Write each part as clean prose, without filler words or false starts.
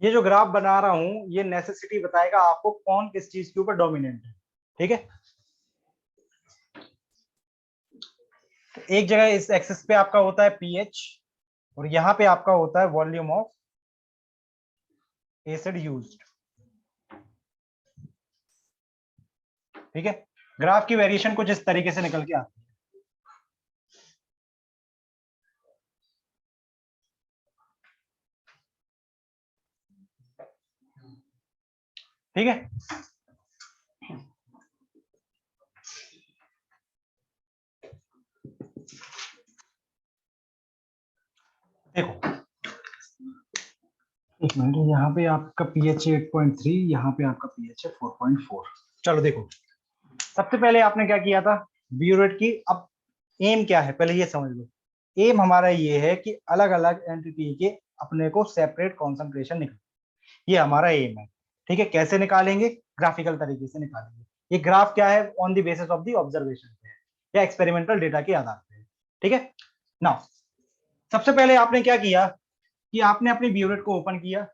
ये जो ग्राफ बना रहा हूं ये नेसेसिटी बताएगा आपको कौन किस चीज के ऊपर डोमिनेंट है। ठीक है, एक जगह इस एक्सिस पे आपका होता है पीएच और यहाँ पे आपका होता है वॉल्यूम ऑफ एसिड यूज्ड। ठीक है, ग्राफ की वेरिएशन कुछ इस तरीके से निकल के आती है। ठीक है, देखो एक मिनट, यहाँ पे आपका पीएच 8.3, यहाँ पे आपका पीएच है 4.4। चलो देखो, सबसे पहले आपने क्या किया था, ब्यूरेट की, अब एम क्या है पहले ये समझ लो। एम हमारा ये है कि अलग अलग एंटिटी के अपने को सेपरेट कॉन्सेंट्रेशन निकाल, ये हमारा एम है। ठीक है, कैसे निकालेंगे, ग्राफिकल तरीके से निकालेंगे। ये ग्राफ क्या है, on the basis of the observation पे है या एक्सपेरिमेंटल डेटा के आधार पे है। ठीक है, नाउ सबसे पहले आपने क्या किया कि आपने अपनी ब्यूरेट को ओपन किया,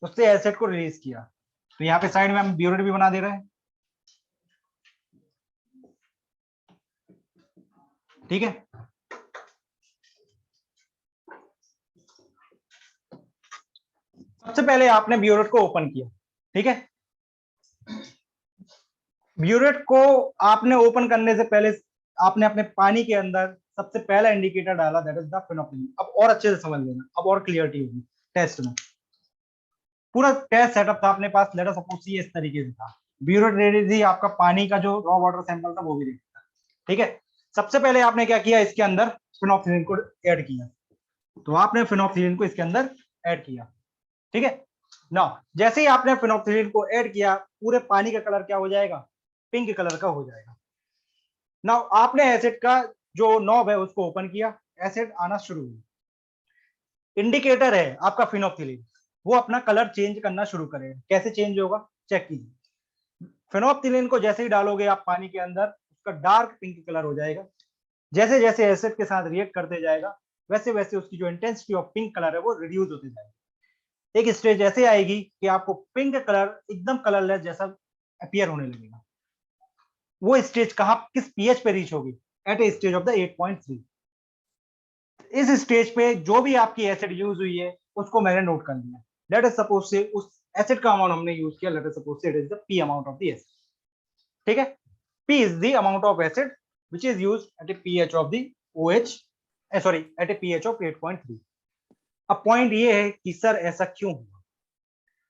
उससे एसिड को रिलीज किया। तो यहाँ पे साइड में हम ब्यूरेट भी बना दे रहे हैं। ठीक है, सबसे पहले आपने ब्यूरेट को ओपन किया। ठीक है, ब्यूरेट को आपने ओपन करने से पहले आपने अपने पानी के अंदर सबसे पहला इंडिकेटर डाला, दैट इज द फिनोक्सिलिन। अब और अच्छे से समझ लेना, अब और क्लियरिटी होगी। टेस्ट में पूरा टेस्ट सेटअप था अपने पास, लेट अस सपोज ये इस तरीके से था। ब्यूरेट रेडी थी, आपका पानी का जो रॉ वाटर सैंपल था वो भी रेडी था। ठीक है, सबसे पहले आपने क्या किया, इसके अंदर फिनोक्सिलिन को ऐड किया। तो आपने फिनोक्सिलिन को इसके अंदर ऐड किया। ठीक है, ना जैसे ही आपने फिनोक्सिलिन को ऐड किया, पूरे पानी का कलर क्या हो जाएगा, पिंक कलर का हो जाएगा। ना आपने एसिड का जो नॉब है उसको ओपन किया, एसिड आना शुरू हुआ। इंडिकेटर है आपका फिनोक्सिलिन, वो अपना कलर चेंज करना शुरू करेगा। कैसे चेंज होगा, चेक कीजिए। फिनोक्सिलिन को जैसे ही डालोगे आप पानी के अंदर, उसका डार्क पिंक कलर हो जाएगा। जैसे जैसे एसिड के साथ रिएक्ट करते जाएगा, वैसे वैसे उसकी जो इंटेंसिटी ऑफ पिंक कलर है वो रिड्यूस होते जाएगा। एक स्टेज ऐसे आएगी कि आपको पिंक कलर एकदम कलरलेस जैसा अपीयर होने लगेगा। वो स्टेज कहां, किस पीएच पे रीच होगी, eight a stage of the 8.3। इस स्टेज पे जो भी आपकी एसिड यूज हुई है उसको मैंने नोट कर लिया। लेट अस सपोज से उस एसिड का अमाउंट हमने यूज किया, let us suppose say it is the P amount of the acid. ठीक है, P is the amount of acid which is use at a pH of the OH, sorry at a pH of 8.3। अब point ये है कि sir ऐसा क्यों हुआ,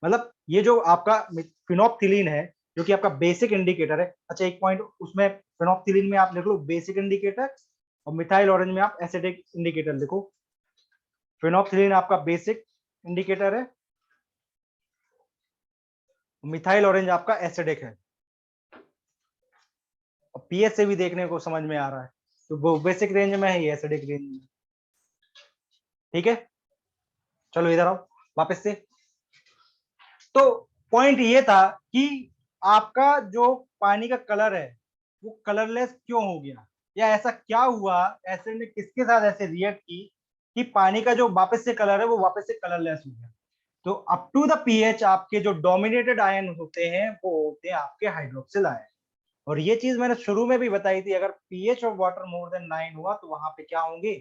मतलब ये जो आपका फिनोक्सिलिन है जो कि आपका बेसिक इंडिकेटर है। अच्छा एक पॉइंट उसमें, फिनोक्सिलिन में आप लिख लो बेसिक इंडिकेटर और मिथाइल ऑरेंज में आप एसिडिक इंडिकेटर लिखो। फिनोक्सिलिन आपका बेसिक इंडिकेटर है, मिथाइल ऑरेंज आपका एसिडिक है। और पीएच से भी देखने को समझ में आ रहा है, तो वो बेसिक रेंज में है, ये एसिडिक रेंज में। ठीक है, चलो इधर आओ वापस से। तो पॉइंट ये था कि आपका जो पानी का कलर है वो कलरलेस क्यों हो गया, या ऐसा क्या हुआ, एसिड ने किसके साथ ऐसे रिएक्ट की कि पानी का जो वापस से कलर है वो वापस से कलरलेस हो गया। तो अप टू द पीएच आपके जो डोमिनेटेड आयन होते हैं वो होते हैं आपके हाइड्रोक्सिल आयन। और ये चीज मैंने शुरू में भी बताई थी, अगर pH of water more than 9 हुआ तो वहां पे क्या होंगे,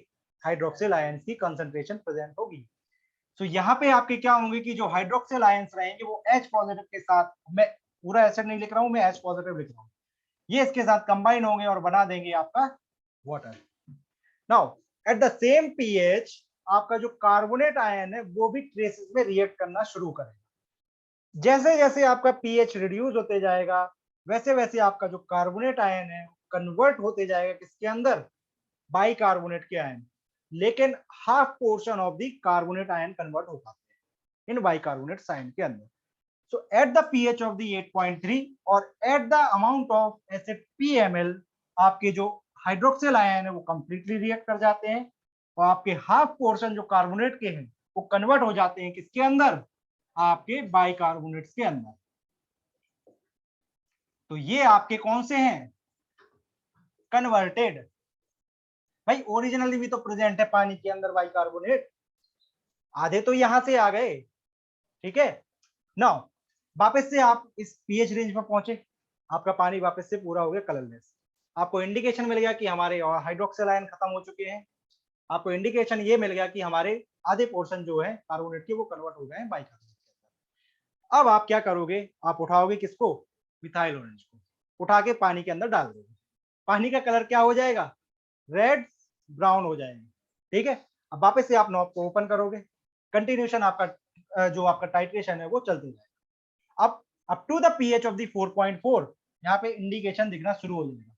हाइड्रोक्सिल आयन की कंसंट्रेशन प्रेजेंट होगी। तो यहाँ पे आपके क्या होंगे कि जो हाइड्रोक्सिल आयंस रहेंगे वो H पॉजिटिव के साथ, मैं पूरा एसिड नहीं लिख रहा हूँ, मैं H पॉजिटिव लिख रहा हूँ, ये इसके साथ कंबाइन होंगे और बना देंगे आपका water. Now at the same pH आपका जो कार्बोनेट आयन है वो भी ट्रेसेस में रिएक्ट करना शुरू करेगा। जैसे जैसे आपका पीएच रिड्यूस होते जाएगा, वैसे वैसे आपका जो कार्बोनेट आयन है कन्वर्ट होते जाएगा किसके अंदर, बाइकार्बोनेट के आयन। लेकिन half portion of the carbonate ion convert होता है इन बाइकार्बोनेट आयन के अंदर। So at the pH of the 8.3 और at the amount of acid PML, आपके जो हाइड्रोक्सिल आयन है वो कंप्लीटली रिएक्ट कर जाते हैं और आपके हाफ पोर्शन जो कार्बोनेट के हैं वो कन्वर्ट हो जाते हैं किसके अंदर, आपके बाइकार्बोनेट्स के अंदर। तो ये आपके कौन से हैं, कन्वर्टेड। भाई ओरिजिनली भी तो प्रेजेंट है पानी के अंदर बाइकार्बोनेट, आधे तो यहां से आ गए। ठीक है। नाउ वापस से आप इस पीएच रेंज में पहुंचे, आपका पानी वापस से पूरा हो गया कलरलेस। आपको इंडिकेशन मिल गया कि हमारे हाइड्रोक्सिल आयन खत्म हो चुके हैं। आपको इंडिकेशन ये मिल गया कि हमारे आधे पोर्शन जो है कार्बोनेट के वो कन्वर्ट हो गए हैं बाइकार्बोनेट के अंदर। अब आप क्या करोगे, आप उठाओगे किसको, मिथाइल ऑरेंज को, उठा के पानी के अंदर डाल दोगे। पानी का कलर क्या हो जाएगा, रेड ब्राउन हो जाएगा। ठीक है। अब वापस से आप नॉब को ओपन करोगे, कंटिन्यूशन आपका जो आपका टाइट्रेशन है वो चलते जाएगा। अब up to the pH of the 4.4 यहाँ पे इंडिकेशन दिखना शुरू हो जाएगा।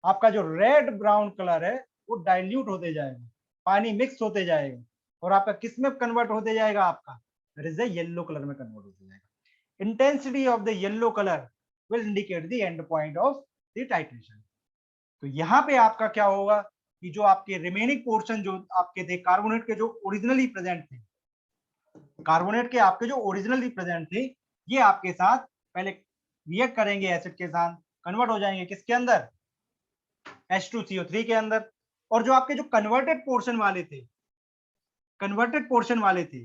आपका जो रेड ब्राउन कलर है वो डाइल्यूट होते जाएगा, पानी मिक्स होते जाएगा, और आपका किस में कन्वर्ट होते जाएगा, आपका येलो कलर में कन्वर्ट होते जाएगा। Intensity of the yellow colour will indicate the end point of the titration. तो यहाँ पे आपका क्या होगा कि जो आपके रिमेनिंग पोर्शन जो आपके थे कार्बोनेट के जो ओरिजिनली प्रेजेंट थे, कार्बोनेट के आपके जो ओरिजिनली प्रेजेंट थे, ये आपके साथ पहले रिएक्ट करेंगे एसिड के साथ, कन्वर्ट हो जाएंगे किसके अंदर, H2CO3 के अंदर। और जो आपके जो कन्वर्टेड पोर्शन वाले थे, कन्वर्टेड पोर्शन वाले थे,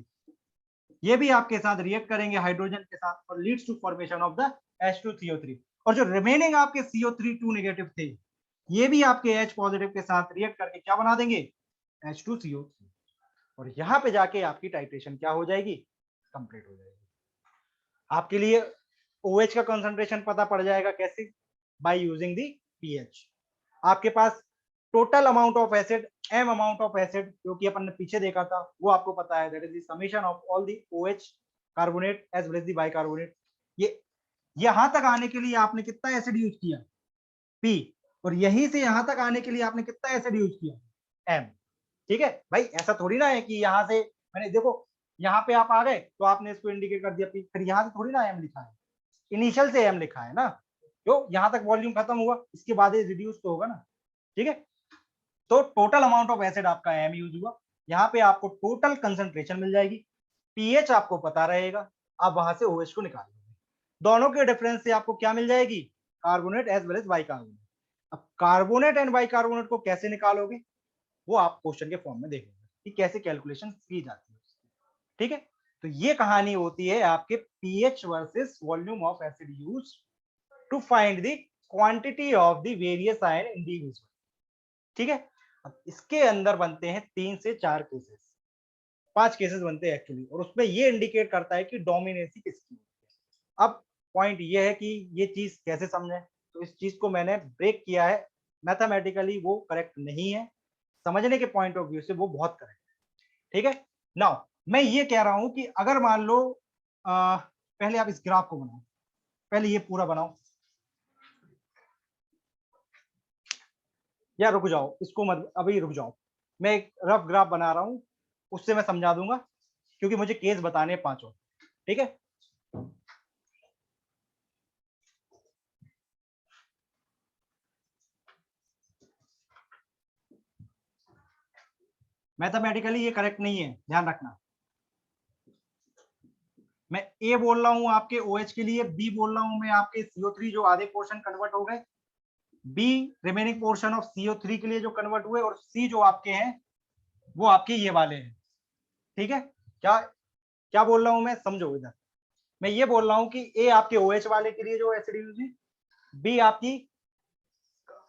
ये भी आपके साथ रिएक्ट करेंगे हाइड्रोजन के साथ और leads to formation of the H2CO3। और जो रिमेनिंग आपके CO3 नेगेटिव थे, ये भी आपके H पॉजिटिव के साथ रिएक्ट करके क्या बना देंगे, H2CO3। और यहाँ पे जाके आपकी टाइट्रेशन क्या हो जाएगी, कंप्लीट हो जाएगी। आपके लिए OH का कंसंट्रेशन पता पड़ जाएगा कैसे, बाय यूजिंग दी पीएच। आपके पास total amount of acid, m amount of acid जो कि अपन ने पीछे देखा था, वो आपको पता है, that is the summation of all the OH carbonate as well as the bicarbonate. ये यहां तक आने के लिए आपने कितना एसिड यूज किया, P, और यहीं से यहां तक आने के लिए आपने कितना एसिड यूज किया, M। ठीक है भाई, ऐसा थोड़ी ना है कि यहां से मैंने देखो यहाँ पे आप आ गए तो आपने इसको इंडिकेट कर दिया P, फिर यहाँ से थोड़ी ना M लिखा है, इनिशियल से M लिखा है ना, जो यहाँ तक वॉल्यूम खत्म हुआ इसके बाद रिड्यूस तो होगा ना। ठीक है। तो टोटल अमाउंट ऑफ एसिड आपका M यूज हुआ, यहाँ पे आपको टोटल कंसंट्रेशन मिल जाएगी, पीएच आपको पता रहेगा, आप वहां से OH को निकाल लोगे। दोनों के डिफरेंस से आपको क्या मिल जाएगी, carbonate as well as bicarbonate. अब कार्बोनेट एंड बाइकार्बोनेट को कैसे निकालोगे, वो आप क्वेश्चन के फॉर्म में देखोगे कि कैसे कैलकुलेशन की जाती है। ठीक है। तो ये कहानी होती है आपके pH versus volume of acid use to find the quantity of the various ion individual. ठीक है। अब इसके अंदर बनते हैं 3 से 4 केसेस, 5 केसेस बनते हैं एक्चुअली, और उसमें ये इंडिकेट करता है कि डोमिनेंसी किसकी है। अब पॉइंट ये है कि ये चीज कैसे समझें, तो इस चीज को मैंने ब्रेक किया है, मैथमेटिकली वो करेक्ट नहीं है, समझने के पॉइंट ऑफ व्यू से वो बहुत करेक्ट है। ठीक है। नाउ मैं ये कह रहा हूं कि अगर मान लो पहले आप इस ग्राफ को बनाओ, पहले ये पूरा बनाओ, या रुक जाओ इसको मत, अभी रुक जाओ, मैं एक रफ ग्राफ बना रहा हूं, उससे मैं समझा दूंगा, क्योंकि मुझे केस बताने हैं 5 और। ठीक है। मैथमेटिकली ये करेक्ट नहीं है, ध्यान रखना। मैं ए बोल रहा हूं आपके OH के लिए, बी बोल रहा हूं मैं आपके CO3 जो आधे पोर्शन कन्वर्ट हो गए, be remaining portion of CO3 के लिए जो कन्वर्ट हुए, और सी जो आपके हैं वो आपके ये वाले हैं। ठीक है। क्या क्या बोल रहा हूं मैं, समझो इधर। मैं ये बोल रहा हूं कि ए आपके OH वाले के लिए जो एसिड यूज है, बी आपकी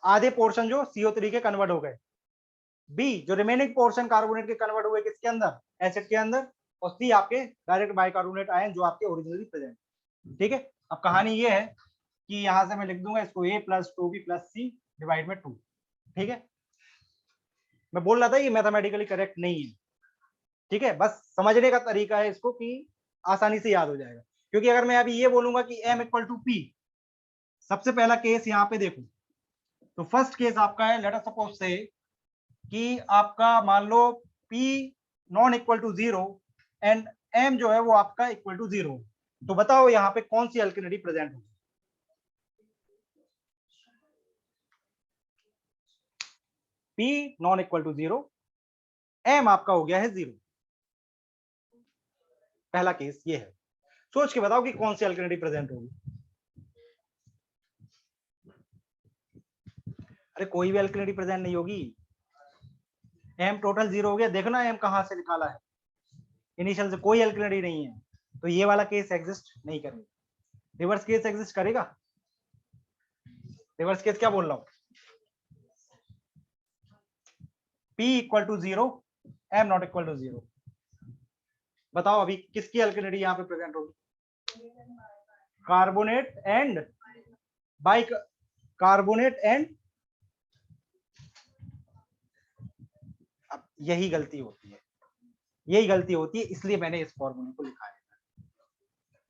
आधे पोर्शन जो CO3 के कन्वर्ट हो गए, बी जो रिमेनिंग पोर्शन कार्बोनेट के कन्वर्ट हुए किसके अंदर, एसिड के अंदर, और सी आपके डायरेक्ट बाइकार्बोनेट आयन जो आपके ओरिजिनली प्रेजेंट। ठीक है। अब कहानी ये है कि यहां से मैं लिख दूंगा इसको A + 2B + C डिवाइड में 2। ठीक है। मैं बोल रहा था ये मैथमेटिकली करेक्ट नहीं है। ठीक है। बस समझने का तरीका है इसको कि आसानी से याद हो जाएगा, क्योंकि अगर मैं अभी ये बोलूंगा कि M = P, सबसे पहला केस यहाँ पे देखो, तो फर्स्ट केस आपका है, लेट अस सपोज से कि आपका मान लो P ≠ 0 एंड M जो है वो आपका = 0, तो बताओ यहाँ पे कौन सी अल्केनिटी प्रेजेंट होगी। P ≠ 0, M आपका हो गया है 0। पहला केस ये है, सोच के बताओ कि कौन सी अल्केनिटी प्रेजेंट होगी। अरे कोई भी अल्केनिटी प्रेजेंट नहीं होगी, M टोटल 0 हो गया, देखना M कहां से निकाला है, इनिशियल से कोई अल्केनिटी नहीं है। तो ये वाला केस एग्जिस्ट नहीं करेगा। रिवर्स केस एग्जिस्ट करेगा। रिवर्स केस क्या बोल रहा हूं, P equal to 0, M not equal to 0। बताओ अभी किसकी अल्केनिटी यहाँ पे प्रेजेंट होगी, carbonate and bicarbonate and, अब यही गलती होती है, यही गलती होती है, इसलिए मैंने इस फॉर्मूले को लिखा है।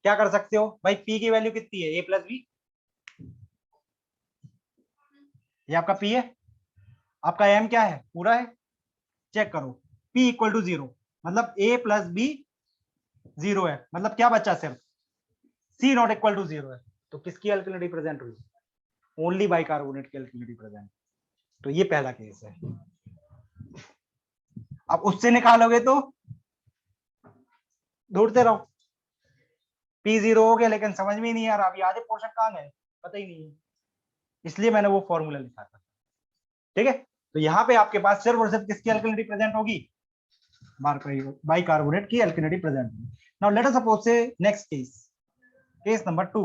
क्या कर सकते हो भाई, P की वैल्यू कितनी है, A प्लस बी, ये आपका P है, आपका M क्या है, पूरा है, चेक करो, P इक्वल टू 0 मतलब A प्लस बी 0 है, मतलब क्या बचा, सिर्फ C नॉट इक्वल टू 0 है। तो किसकी अल्केनिटी प्रेजेंट हुई, ओनली बाइकार्बोनेट की अल्केनिटी प्रेजेंट। तो ये पहला केस है। अब उससे निकालोगे तो ढूंढते रहो, P 0 हो गया, लेकिन समझ में नहीं आ रहा अभी आधे पोर्शन कहाँ गए, पता ही नहीं है, इसलिए मैंने वो फॉर्मूला लिखा था। ठीक है, तो यहाँ पे आपके पास सिर्फ और सिर्फ किसकी अल्केनिटी प्रेजेंट होगी, बाइकार्बोनेट की अल्केनिटी प्रेजेंट होगी। नाउ लेट अस सपोज से next case, case number 2,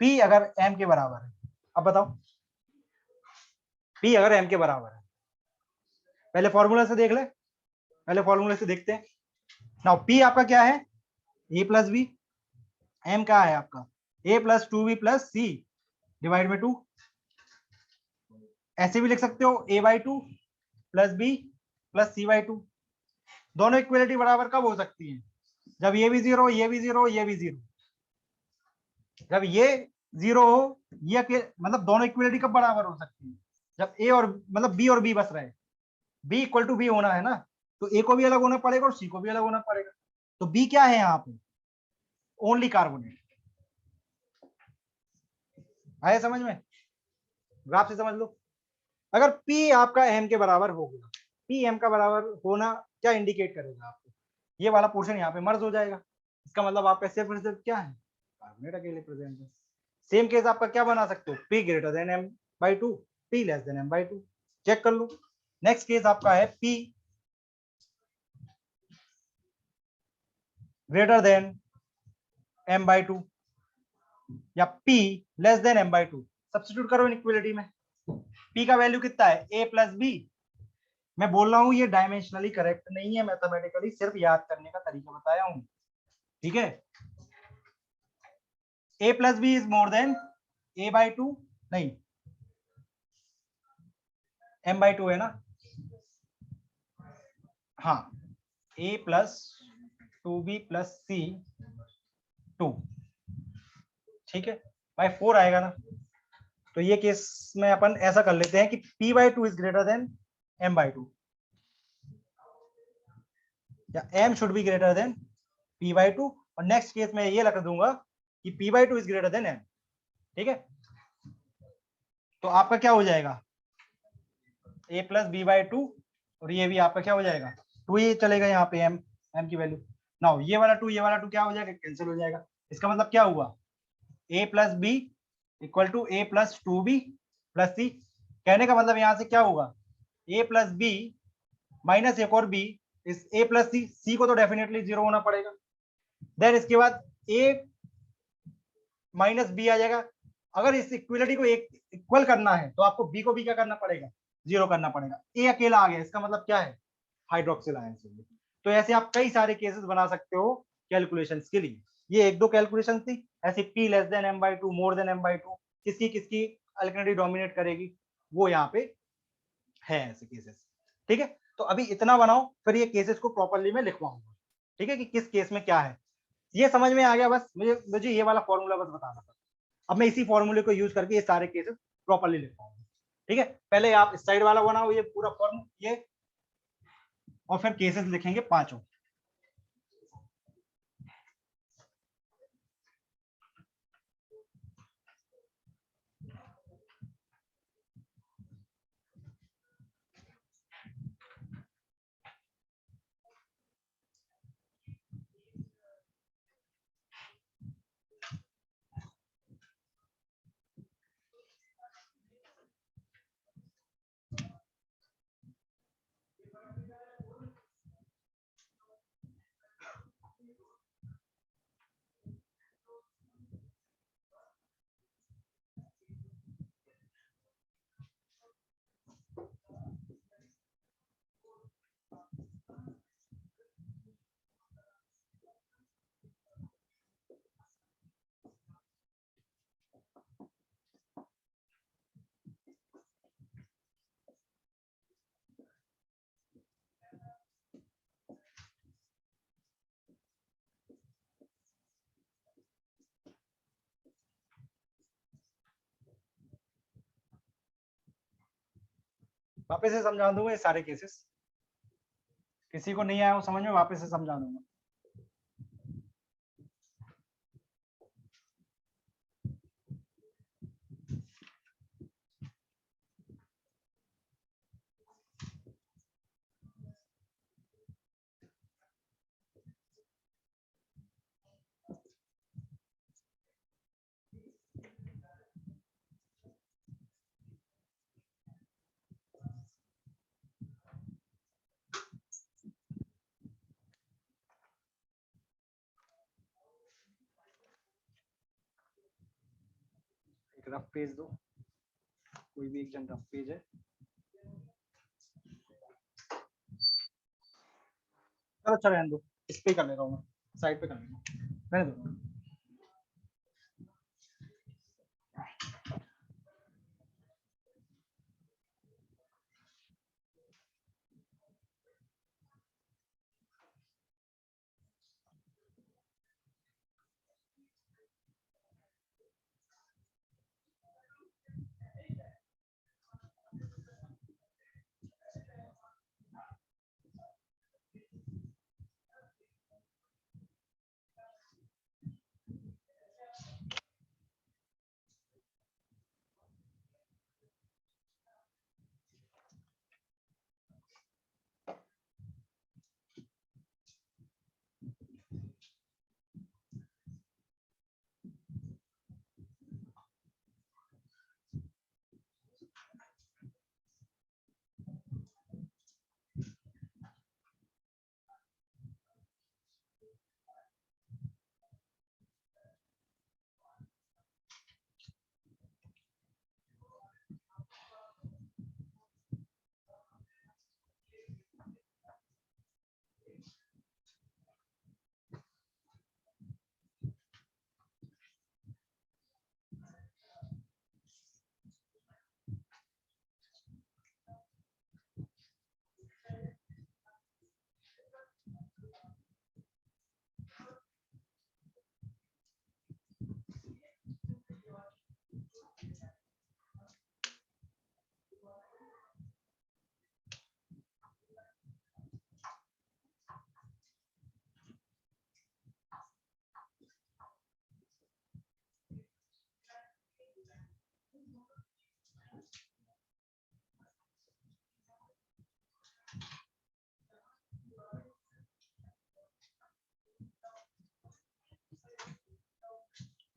P अगर M के बराबर है। अब बताओ P अगर M के बराबर है, पहले फॉर्मूला से देख ले, पहले फॉर्मूले से देखते हैं। नाउ P आपका क्या है, A प्लस बी, M क्या है आपका A plus 2B plus C divide में 2। ऐसे भी लिख सकते हो A/2 plus B plus C/2। दोनों इक्वलिटी बराबर कब हो सकती है, जब ये भी 0, ये भी 0, ये भी 0। जब ये 0 हो, ये मतलब दोनों इक्वलिटी कब बराबर हो सकती है, जब A और मतलब B और B बस रहे, B इक्वल टू B होना है ना, तो A को भी अलग होना पड़ेगा और C को भी अलग होना पड़ेगा। तो B क्या है यहाँ पे, ओनली कार्बोनेट। आया समझ में, ग्राफ से समझ लो। अगर P आपका M के बराबर हो गया, P M का बराबर होना क्या इंडिकेट करेगा आपको, ये वाला पोर्शन यहाँ पे मर्ज हो जाएगा, इसका मतलब आपका सिर्फ क्या है, कार्बोनेट अकेले प्रेजेंट है। सेम केस आपका क्या बना सकते हो, P greater than M/2, P less than M/2, check कर लो। नेक्स्ट केस आपका है P ग्रेटर देन M/2 या P less than M/2, substitute करो इनइक्वालिटी में। P का वैल्यू कितना है, A प्लस बी। मैं बोल रहा हूं ये डायमेंशनली करेक्ट नहीं है, मैथमेटिकली सिर्फ याद करने का तरीका बताया हूं, ठीक है। A plus B is more than A/2, नहीं M/2 है ना, हाँ, A plus 2B plus C 2, ठीक है बाय 4 आएगा ना। तो ये केस में अपन ऐसा कर लेते हैं कि P/2 is greater than M/2 या M should be greater than P/2, और नेक्स्ट केस में ये लगा दूंगा कि P/2 is greater than M, ठीक है। तो आपका क्या हो जाएगा, A प्लस B/2, और ये भी आपका क्या हो जाएगा 2, ये चलेगा यहाँ पे M की वैल्यू। नाउ ये वाला 2 क्या हो जाएगा, कैंसिल हो जाएगा। इसका मतलब क्या हुआ, A plus B equal to A plus 2B plus C। कहने का मतलब यहाँ से क्या होगा, A प्लस बी माइनस एक और B इस A प्लस C, C को तो डेफिनेटली 0 होना पड़ेगा। देन इसके बाद A माइनस बी आ जाएगा। अगर इस इक्वलिटी को एक इक्वल करना है तो आपको B को भी क्या करना पड़ेगा, 0 करना पड़ेगा। A अकेला आ गया, इसका मतलब क्या है, हाइड्रोक्सिल आयन चाहिए। तो ऐसे आप कई सारे केसेस बना सकते हो कैलकुलेशंस के लिए। ये एक दो कैलकुलेशन थी, ऐसे P less than M/2 more than M/2 किसकी किसकी अल्केनिटी डोमिनेट करेगी, वो यहाँ पे है ऐसे केसेस, ठीक है। तो अभी इतना बनाओ, फिर ये केसेस को प्रॉपरली मैं लिखवाऊंगा, ठीक है, कि किस केस में क्या है। ये समझ में आ गया, बस मुझे मुझे ये वाला फॉर्मूला बस बताना था। अब मैं इसी फॉर्मूले को यूज करके ये सारे केसेस प्रॉपरली लिखवाऊंगा, ठीक है। पहले आप इस साइड वाला बनाओ ये पूरा फॉर्म ये, और फिर केसेस लिखेंगे पांचों। वापस से समझा दूंगा ये सारे केसेस, किसी को नहीं आया वो समझ में वापस से समझा दूंगा। एक रफ पेज दो, कोई भी एक जन रफ पेज है। चलो अच्छा रहने दो, इस पे कर ले रहा हूँ मैं, साइड पे कर लेंगे, रहने दो।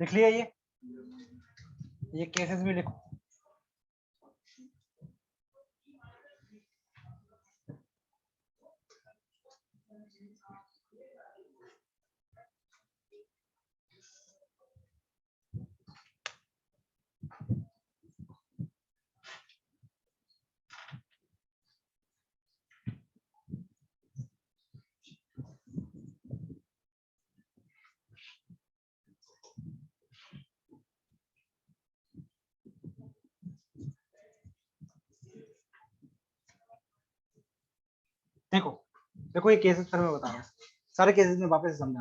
लिख लिया ये केसेस भी लिखो। देखो देखो ये केसेस फिर मैं बता रहा हूँ, सारे केसेस में वापस से समझा।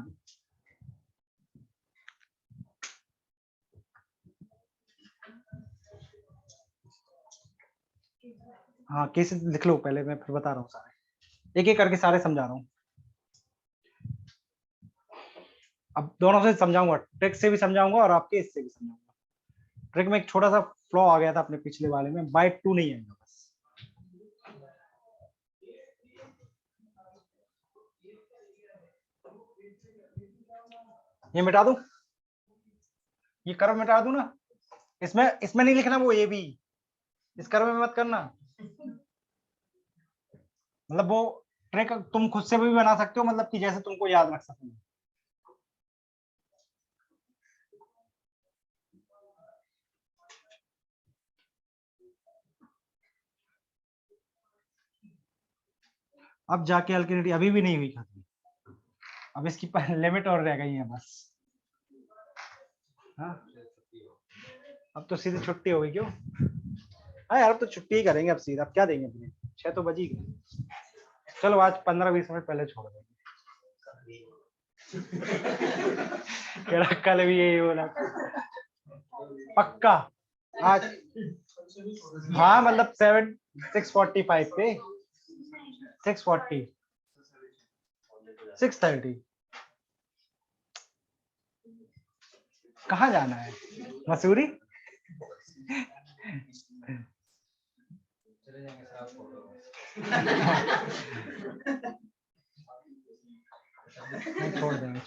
हाँ केसेस लिख लो पहले, मैं फिर बता रहा हूँ सारे, एक एक करके सारे समझा रहा हूँ। अब दोनों से समझाऊंगा, ट्रिक से भी समझाऊंगा और आपके इससे भी समझाऊंगा। ट्रिक में एक छोटा सा फ्लॉ आ गया था अपने पिछले वाले में, बाय 2 नहीं आएगा बस। ये मिटा दूं, ये कर्व मिटा दूं ना, इसमें नहीं लिखना वो, ये भी इस कर्व में मत करना। मतलब वो ट्रिक तुम खुद से भी बना सकते हो, मतलब कि जैसे तुमको याद रख सको। अब जाके अल्किनिटी अभी भी नहीं हुई खत्म, अब इसकी लिमिट और रह गई है बस। हाँ अब तो सीधी छुट्टी होगी क्यों? हाँ यार अब तो छुट्टी ही करेंगे, अब सीधा अब क्या देंगे अपने, 6 तो बजी गए। चलो आज 15-20 मिनट पहले छोड़ देंगे। कल भी यही बोला पक्का आज। हाँ मतलब 7 645 पे 640 630 कहाँ जाना है? मसूरी?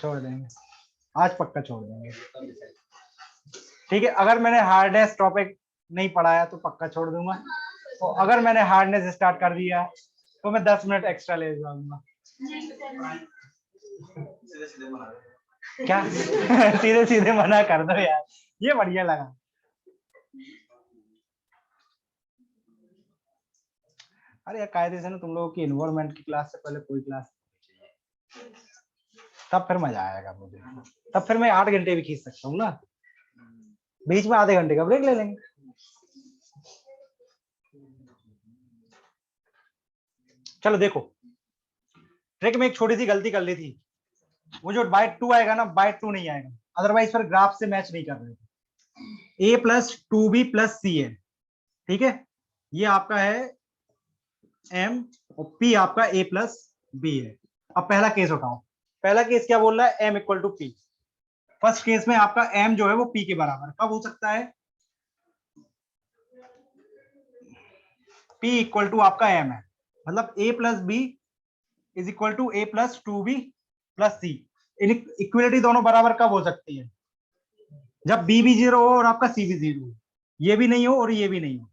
छोड़ देंगे आज पक्का छोड़ देंगे। ठीक है, अगर मैंने हार्डनेस टॉपिक नहीं पढ़ाया तो पक्का छोड़ दूंगा, तो अगर मैंने हार्डनेस स्टार्ट कर दिया तो मैं 10 मिनट एक्स्ट्रा ले जाऊंगा। क्या? सीधे सीधे मना कर दो यार, ये बढ़िया लगा। अरे यार कायदे से ना तुम लोगों की इन्वायरमेंट की क्लास से पहले कोई क्लास, तब फिर मजा आएगा मुझे, तब फिर मैं 8 घंटे भी खींच सकता हूँ ना, बीच में आधे घंटे का ब्रेक ले लेंगे। चलो देखो, ट्रिक में एक छोटी सी गलती कर ली थी, वो जो बाय 2 आएगा ना, बाय 2 नहीं आएगा, अदरवाइज फिर ग्राफ से मैच नहीं कर रहे थे। a plus 2b plus c है, ठीक है, ये आपका है m और p आपका a प्लस b है। अब पहला केस उठाओ, पहला केस क्या बोल रहा है, m equal to p। First case में आपका m जो है वो p के बराबर कब हो सकता है, p इक्वल टू आपका m है, मतलब a plus b is equal to a plus 2b plus c। Equality दोनों बराबर कब हो सकती है, जब b भी 0 हो और आपका c भी 0 हो, ये भी नहीं हो और ये भी नहीं हो,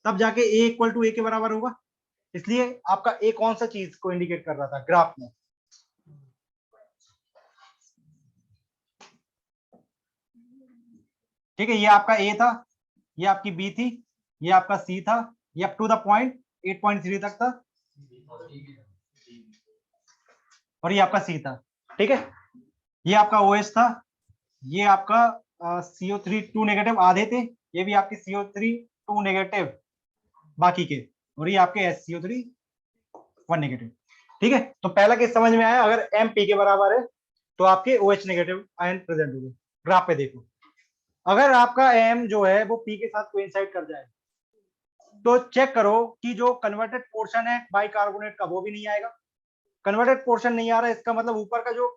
तब जाके a इक्वल टू a के बराबर होगा। इसलिए आपका a कौन सा चीज को इंडिकेट कर रहा था ग्राफ में, ठीक है, ये आपका a था, ये आपकी b थी, ये आपका c था, ये अप टू द पॉइंट 8.3 तक था, और ये आपका c था, ठीक है, ये आपका OH था, ये आपका CO3 2 नेगेटिव आधे थे, ये भी आपके CO3 2 नेगेटिव बाकी के, और ये आपके SCO3 1 नेगेटिव, ठीक है। तो पहला केस समझ में आया, अगर M P के बराबर है तो आपके OH नेगेटिव आयन प्रेजेंट होंगे। ग्राफ पे देखो, अगर आपका M जो है वो P के साथ कोइंसाइड कर जाए तो चेक करो कि जो कन्वर्टेड पोर्शन है बाइकार्बोनेट का वो भी नहीं आएगा। कन्वर्टेड पोर्शन नहीं आ रहा है, इसका मतलब ऊपर का जो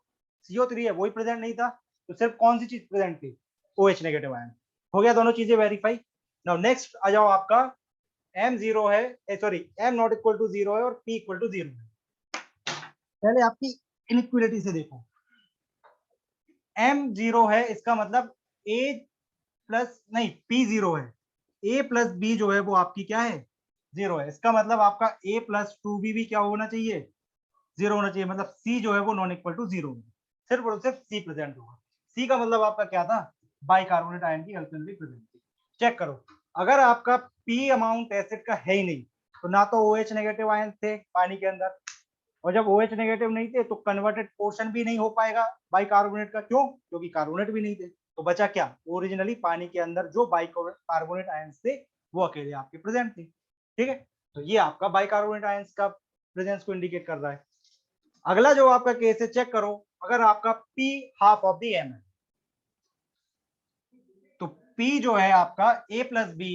CO3 है वही प्रेजेंट नहीं था, तो सिर्फ कौन सी चीज प्रेजेंट थी, OH नेगेटिव आयन। हो गया दोनों चीजें वेरीफाई। नाउ नेक्स्ट आ जाओ, आपका M 0 है, sorry M not equal to 0 है और P इक्वल टू 0 है। पहले आपकी इनइक्वालिटी से देखो, M 0 है, इसका मतलब A प्लस नहीं P 0 है, A प्लस B जो है वो आपकी क्या है 0 है, इसका मतलब आपका A प्लस 2B भी क्या होना चाहिए 0 होना चाहिए, मतलब C जो है वो नॉन इक्वल टू 0, सिर्फ और सिर्फ C प्रेजेंट होगा। C का मतलब आपका क्या था, बाइकार्बोनेट आयन की अल्कली प्रेजेंट थी। चेक करो, अगर आपका P अमाउंट एसिड का है ही नहीं तो ना तो OH नेगेटिव आयन थे पानी के अंदर, और जब OH नेगेटिव नहीं थे तो कन्वर्टेड पोर्शन भी नहीं हो पाएगा बाइकार्बोनेट का, क्यों, क्योंकि कार्बोनेट भी नहीं थे, तो बचा क्या, ओरिजिनली पानी के अंदर जो बाइकार्बोनेट आयंस थे वो अकेले आपके प्रेजेंट थे, ठीक है। तो ये आपका बाइकार्बोनेट आयंस का प्रेजेंस को इंडिकेट कर रहा है। अगला जो आपका केस है, चेक करो, अगर आपका P half of the M है तो P जो है आपका A प्लस B,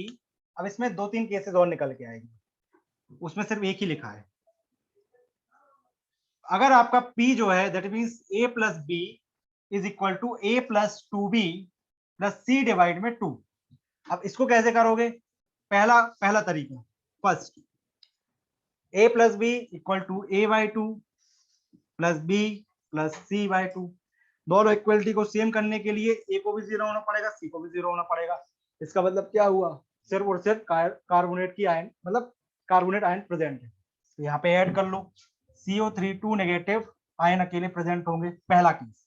अब इसमें 2-3 केसेस और निकल के आएंगे, उसमें सिर्फ एक ही लिखा है। अगर आपका P जो है that means A plus B is equal to A plus 2B plus C divide में 2। अब इसको कैसे करोगे, पहला तरीका, first A plus B equal to A by 2 plus B plus C by 2। दोनों इक्वलिटी को सेम करने के लिए A को भी 0 होना पड़ेगा, C को भी 0 होना पड़ेगा। इसका मतलब क्या हुआ, सिर्फ और सिर्फ कार्बोनेट की आयन, मतलब कार्बोनेट आयन प्रेजेंट है, तो यहाँ पे ऐड कर लो, CO3 2 नेगेटिव आयन अकेले प्रेजेंट होंगे, पहला केस।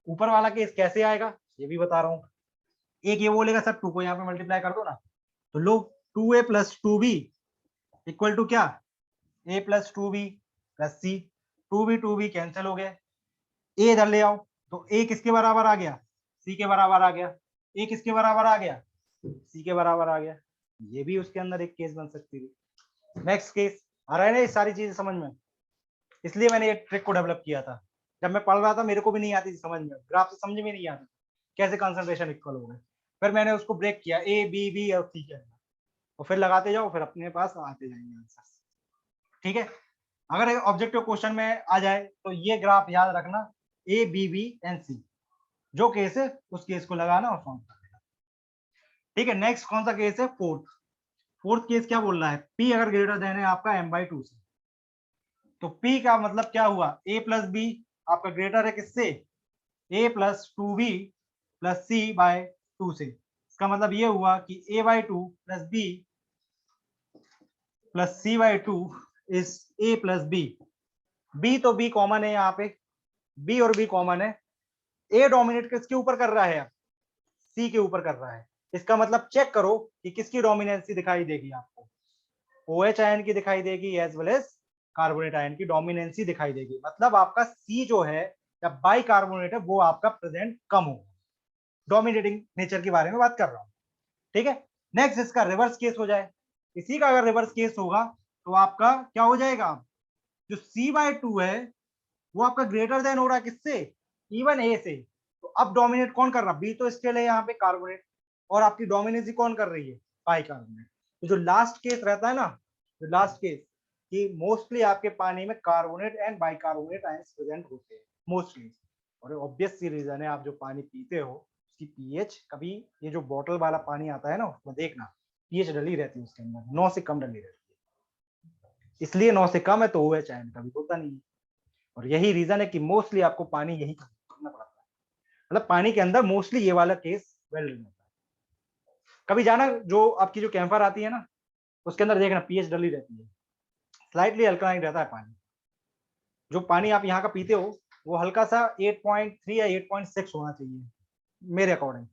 ऊपर वाला केस कैसे आएगा ये भी बता रहा हूँ, एक ये बोलेगा सर 2 को यहाँ पे मल्टीप्लाई कर दो ना, तो लो 2A plus 2B equal to क्या, A plus 2B plus C, 2B cancel हो गया, A इधर ले आओ तो A किसके बराबर आ गया, C के बराबर आ गया, A किसके बराबर आ गया, C के बराबर आ गया, ये भी उसके अंदर एक केस बन सकती है। नेक्स्ट केस आ रहा है ना, ये सारी चीजें समझ में, इसलिए मैंने ये ट्रिक को डेवलप किया था। जब मैं पढ़ रहा था मेरे को भी नहीं आती थी समझ में, ग्राफ से समझ में नहीं आता कैसे कंसंट्रेशन इक्वल हो गए, फिर मैंने उसको ब्रेक किया A B B और C के अंदर, और फिर लगाते जाओ, फिर अपने पास आते जाएंगे आंसर। ठीक है, अगर ऑब्जेक्टिव क्वेश्चन में आ जाए तो ये ग्राफ याद रखना, ए बी बी एंड सी, जो केस है उस केस को लगाना और फॉर्म कर देना। ठीक है, नेक्स्ट कौन सा केस है? फोर्थ केस क्या बोल रहा है? P अगर ग्रेटर देन है आपका m/2 से, तो P का मतलब क्या हुआ? A प्लस बी आपका ग्रेटर है किससे? A plus 2B plus C/2 से। इसका मतलब ये हुआ कि A/2 plus B plus C/2 is A plus B। B तो B कॉमन है यहाँ पे, B और B कॉमन है। A डोमिनेट किसके ऊपर कर रहा है? C के ऊपर कर रहा है। इसका मतलब चेक करो कि किसकी डोमिनेंसी दिखाई देगी आपको, OH आयन की दिखाई देगी as well as carbonate ion की डोमिनेंसी दिखाई देगी। मतलब आपका C जो है या बाई कार्बोनेट है वो आपका प्रेजेंट कम होगा। डोमिनेटिंग नेचर के बारे में बात कर रहा हूं। ठीक है, नेक्स्ट इसका रिवर्स केस हो जाए, इसी का अगर रिवर्स केस होगा तो आपका क्या हो जाएगा? जो C/2 है वो आपका ग्रेटर देन हो रहा है किससे? इवन A से। तो अब डोमिनेट कौन कर रहा? B तो स्टिल है यहाँ पे कार्बोनेट, और आपकी डोमिनेंसी कौन कर रही है? By carbonate. तो जो लास्ट केस रहता है ना, जो लास्ट केस, कि मोस्टली आपके पानी में carbonate and by carbonate ions present होते हैं मोस्टली। और ऑब्वियस सी रीजन है, आप जो पानी पीते हो उसकी पीएच, कभी ये जो बोतल वाला पानी आता है ना उसमें देखना पीएच डली रहती है, उसके अंदर 9 से कम डली रहती है, इसलिए 9 से कम है तो OH आयन कभी होता नहीं है। और यही रीजन है कि मोस्टली आपको पानी यही करना पड़ता है, मतलब पानी के अंदर मोस्टली ये वाला केस वेल होता है। कभी जाना जो आपकी जो कैंपर आती है ना उसके अंदर देखना पीएच डली रहती है, स्लाइटली अल्कलाइन रहता है पानी। जो पानी आप यहाँ का पीते हो वो हल्का सा 8.3 या 8.6 होना चाहिए मेरे अकॉर्डिंग।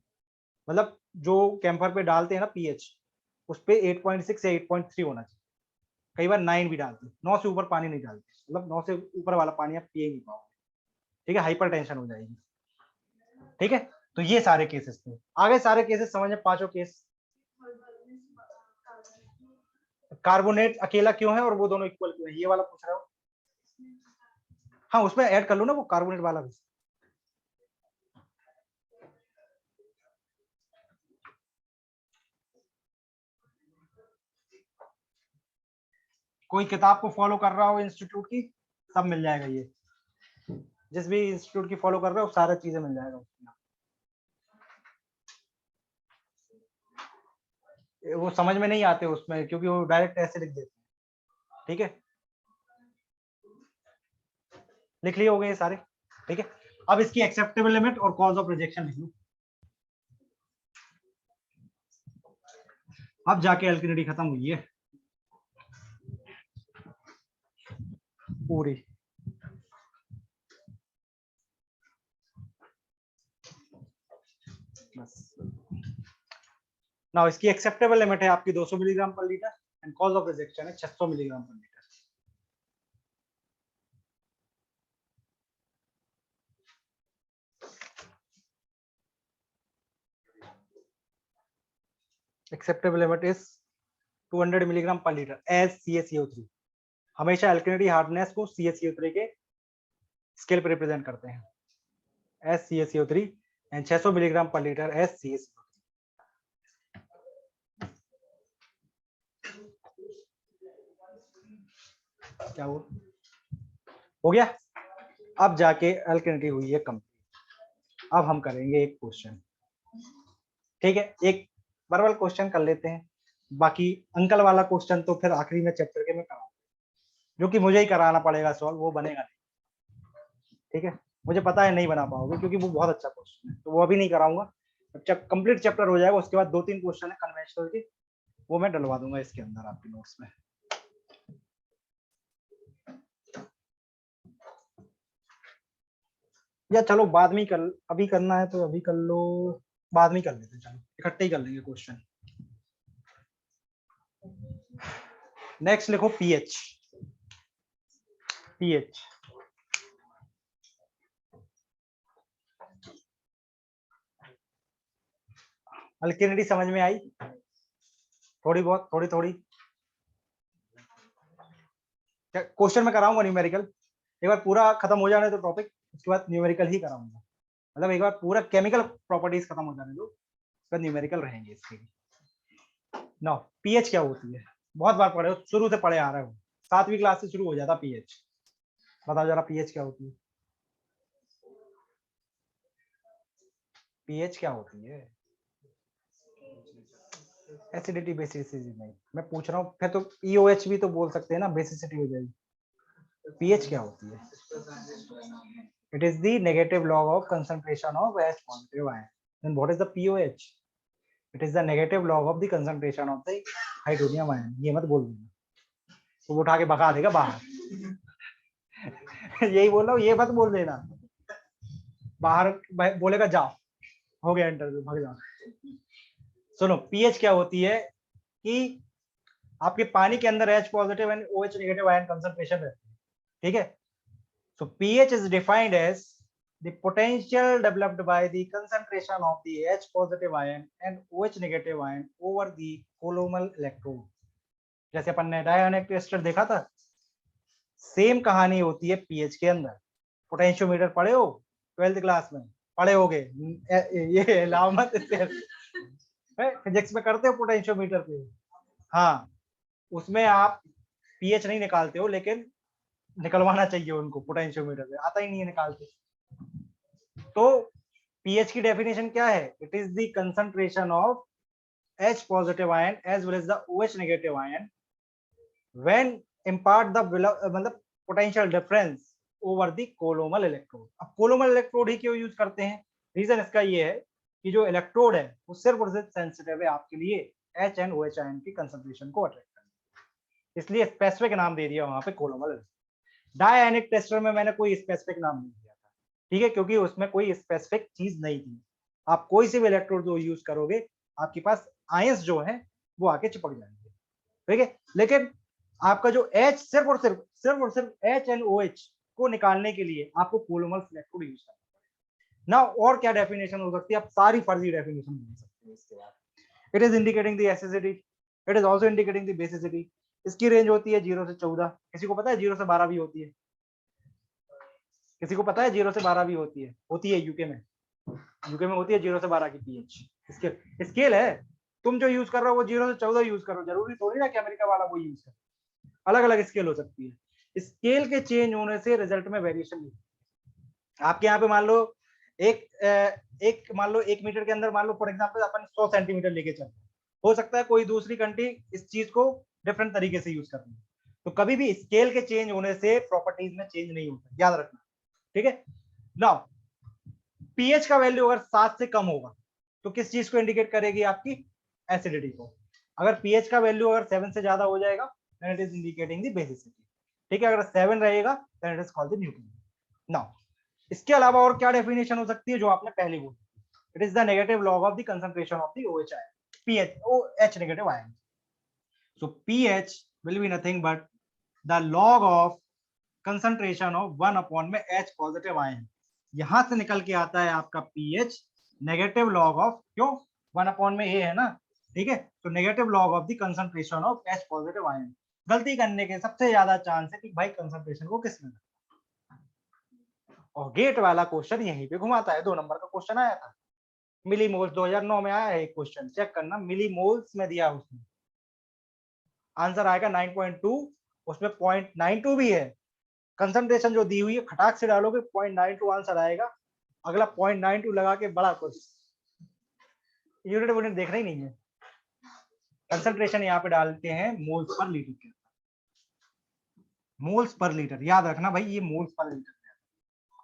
मतलब जो कैंपर पे डालते हैं ना पीएच, उस पे 8.6 या 8.3 होना चाहिए। कई बार 9 भी डालते हैं, 9 से ऊपर पानी नहीं डालते, मतलब 9 से ऊपर वाला पानी आप पिए नहीं पाओगे। ठीक है, हाइपर टेंशन हो जाएगी। ठीक है, तो ये सारे केसेस थे। आगे सारे केसेस समझ में, पांचों केस। कार्बोनेट अकेला क्यों है और वो दोनों इक्वल क्यों है, ये वाला पूछ रहा हूँ। हाँ, उसमें ऐड कर लो ना वो कार्बोनेट वाला भी। कोई किताब को फॉलो कर रहा हो इंस्टीट्यूट की, सब मिल जाएगा ये, जिस भी इंस्टीट्यूट की फॉलो कर रहे हो सारा चीजें मिल जाएगा उसमें। वो समझ में नहीं आते उसमें क्योंकि वो डायरेक्ट ऐसे लिख देते हैं। ठीक है, लिख लिए हो गए ये सारे। ठीक है, अब इसकी एक्सेप्टेबल लिमिट और कॉज ऑफ रिजेक्शन लिख लो। अब जाके अल्किनिटी खत्म हुई है पूरी। बस नाउ इसकी एक्सेप्टेबल लिमिट है आपकी 200 मिलीग्राम पर litre and cause of rejection है 600 मिलीग्राम पर litre. Acceptable limit is 200 milligram पर लीटर एज CaCO3। हमेशा अल्किनिटी हार्डनेस को CaCO3 के स्केल पर रिप्रेजेंट करते हैं एज CaCO3 एंड 600 मिलीग्राम पर लीटर एज CaCO3। क्या हो गया? अब जाके अल्किनिटी हुई है कंप्लीट। अब हम करेंगे एक क्वेश्चन। ठीक है, एक वर्बल क्वेश्चन कर लेते हैं, बाकी अंकल वाला क्वेश्चन तो फिर आखिरी में चैप्टर के में कराऊंगा, जो कि मुझे ही कराना पड़ेगा सॉल्व, वो बनेगा नहीं। ठीक है, मुझे पता है नहीं बना पाओगे क्योंकि वो बहुत अच्छा क्वेश्चन है, तो वो अभी नहीं कराऊंगा। जब कंप्लीट चैप्टर हो जाएगा उसके बाद 2-3 क्वेश्चन है कन्वेंशनल के, वो मैं डलवा दूंगा इसके अंदर आपके नोट्स में। या चलो बाद में कर, अभी करना है तो अभी कर लो, बाद में कर लेते हैं, चलो इकट्ठे ही कर लेंगे क्वेश्चन। नेक्स्ट लिखो पीएच। पीएच अल्किनिटी समझ में आई? थोड़ी बहुत, थोड़ी थोड़ी। क्वेश्चन में कराऊंगा न्यूमेरिकल, एक बार पूरा खत्म हो जाने तो टॉपिक, उसके बाद न्यूमेरिकल ही कराऊंगा। मतलब एक बार पूरा केमिकल प्रॉपर्टीज खत्म हो जाने दो, उसके बाद न्यूमेरिकल रहेंगे इसके। नाउ पीएच क्या होती है, बहुत बार पढ़े हो, शुरू से पढ़े आ रहे हो, 7वीं क्लास से शुरू हो जाता पीएच। बताओ जरा पीएच क्या होती है, पीएच क्या होती है? एसिडिटी बेसिसिटी नहीं, मैं पूछ रहा हूँ, फिर तो ईओएच भी तो बोल सकते हैं ना, बेसिसिटी हो जाएगी। पीएच क्या होती है? It is the negative log of concentration of H positive ion. Then what is the pOH? It is the negative log of the concentration of the hydronium ion. ये मत बोल देना, तो उठा के भगा देगा बाहर। यही बोल रहा हूँ, ये मत बोल देना, बाहर बोलेगा जाओ, हो गया इंटरव्यू, भाग जाओ। सुनो, पीएच क्या होती है कि आपके पानी के अंदर H positive and OH negative ion concentration रहती है, ठीक है। सो pH is defined as the potential developed by the concentration of the H positive ion and OH negative ion over the Coulomb electrode। जैसे अपन ने डायनेमिक टेस्टर देखा था, same कहानी होती है पीएच के अंदर। पोटेंशियोमीटर पढ़े हो 12th क्लास में, पढ़े होगे, ये लाओ मत फिजिक्स में करते हो पोटेंशियोमीटर पे, हाँ, उसमें आप पीएच नहीं निकालते हो, लेकिन निकलवाना चाहिए उनको, पोटेंशियोमीटर पे आता ही नहीं है निकालते। तो पीएच की डेफिनेशन क्या है? It is the concentration of H positive ion as well as the OH negative ion when impart the मतलब potential difference over the calomel electrode. अब कोलोमल इलेक्ट्रोड ही क्यों यूज करते हैं? रीजन इसका ये है कि जो इलेक्ट्रोड है वो सिर्फ और सिर्फ सेंसिटिव है आपके लिए H एंड OH आयन की कंसंट्रेशन को अट्रैक्ट करने, इसलिए स्पेसिफिक नाम दे दिया वहां पे कोलोमल। डायनेमिक टेस्टर में मैंने कोई स्पेसिफिक नाम नहीं दिया था, ठीक है, क्योंकि उसमें कोई स्पेसिफिक चीज नहीं थी। आप कोई से भी इलेक्ट्रोड जो यूज करोगे, आपके पास आयंस जो है वो आके चिपक जाएंगे, ठीक है। लेकिन आपका जो H सिर्फ और सिर्फ H एंड OH को निकालने के लिए आपको कोलोमल इलेक्ट्रोड यूज करना पड़ेगा ना। और क्या डेफिनेशन हो सकती है? आप सारी फर्जी डेफिनेशन दे सकते हैं इसके बाद। It is indicating the acidity, it is also indicating the basicity. इसकी रेंज होती है 0 से 14। किसी को पता है 0 से 12 भी होती है? किसी को पता है 0 से 12 भी होती है? होती है यूके में, यूके में होती है 0 से 12 की पीएच स्केल है। तुम जो यूज कर रहे हो वो 0 से 14 यूज करो, जरूरी थोड़ी ना कि अमेरिका वाला वो यूज करे, अलग अलग स्केल हो सकती है। स्केल के चेंज होने से रिजल्ट में वेरिएशन नहीं। आपके यहाँ पे मान लो मान लो 1 मीटर के अंदर, मान लो फॉर एग्जांपल अपन 100 सेंटीमीटर लेके चल रहे हैं, हो सकता है कोई दूसरी कंट्री इस चीज को डिफरेंट तरीके से यूज कर रही है। तो कभी भी स्केल के चेंज होने से प्रॉपर्टीज में चेंज नहीं होता, याद रखना, ठीक है। नाउ पीएच का वैल्यू अगर 7 से कम होगा तो किस चीज को इंडिकेट करेगी? आपकी एसिडिटी को। अगर पीएच का वैल्यू अगर 7 से ज्यादा हो जाएगा then it is indicating the basicity, ठीक है। अगर 7 रहेगा then it is called the neutral. Now इसके अलावा और क्या डेफिनेशन हो सकती है जो आपने पहले बोली? It is the negative log of the concentration of the OH ion, pH OH negative ion. So pH will be nothing but the log of concentration of 1 upon में H पॉजिटिव आयन। यहां से निकल के आता है आपका pH negative log of, क्यों 1 upon में A है ना, ठीक है। तो negative log of the concentration of H positive ion. गलती करने के सबसे ज्यादा चांस है कि भाई कंसंट्रेशन को किसने, और गेट वाला क्वेश्चन यहीं पे घुमाता है। 2 नंबर का क्वेश्चन आया था मिली मोल्स, 2009 में आया है एक क्वेश्चन, चेक करना, मिली मोल्स में दिया उसने, आंसर आएगा 9.2, उसमें 0.92 भी है। कंसंट्रेशन जो दी हुई है खटाक से डालोगे 0.92 आंसर आएगा, अगला 0.92 लगा के बड़ा कुछ यूनिट वूनिट देखना ही नहीं है। कंसंट्रेशन यहाँ पे डालते हैं मोल्स पर लीटर के, मोल्स पर लीटर, याद रखना भाई ये मोल्स पर लीटर,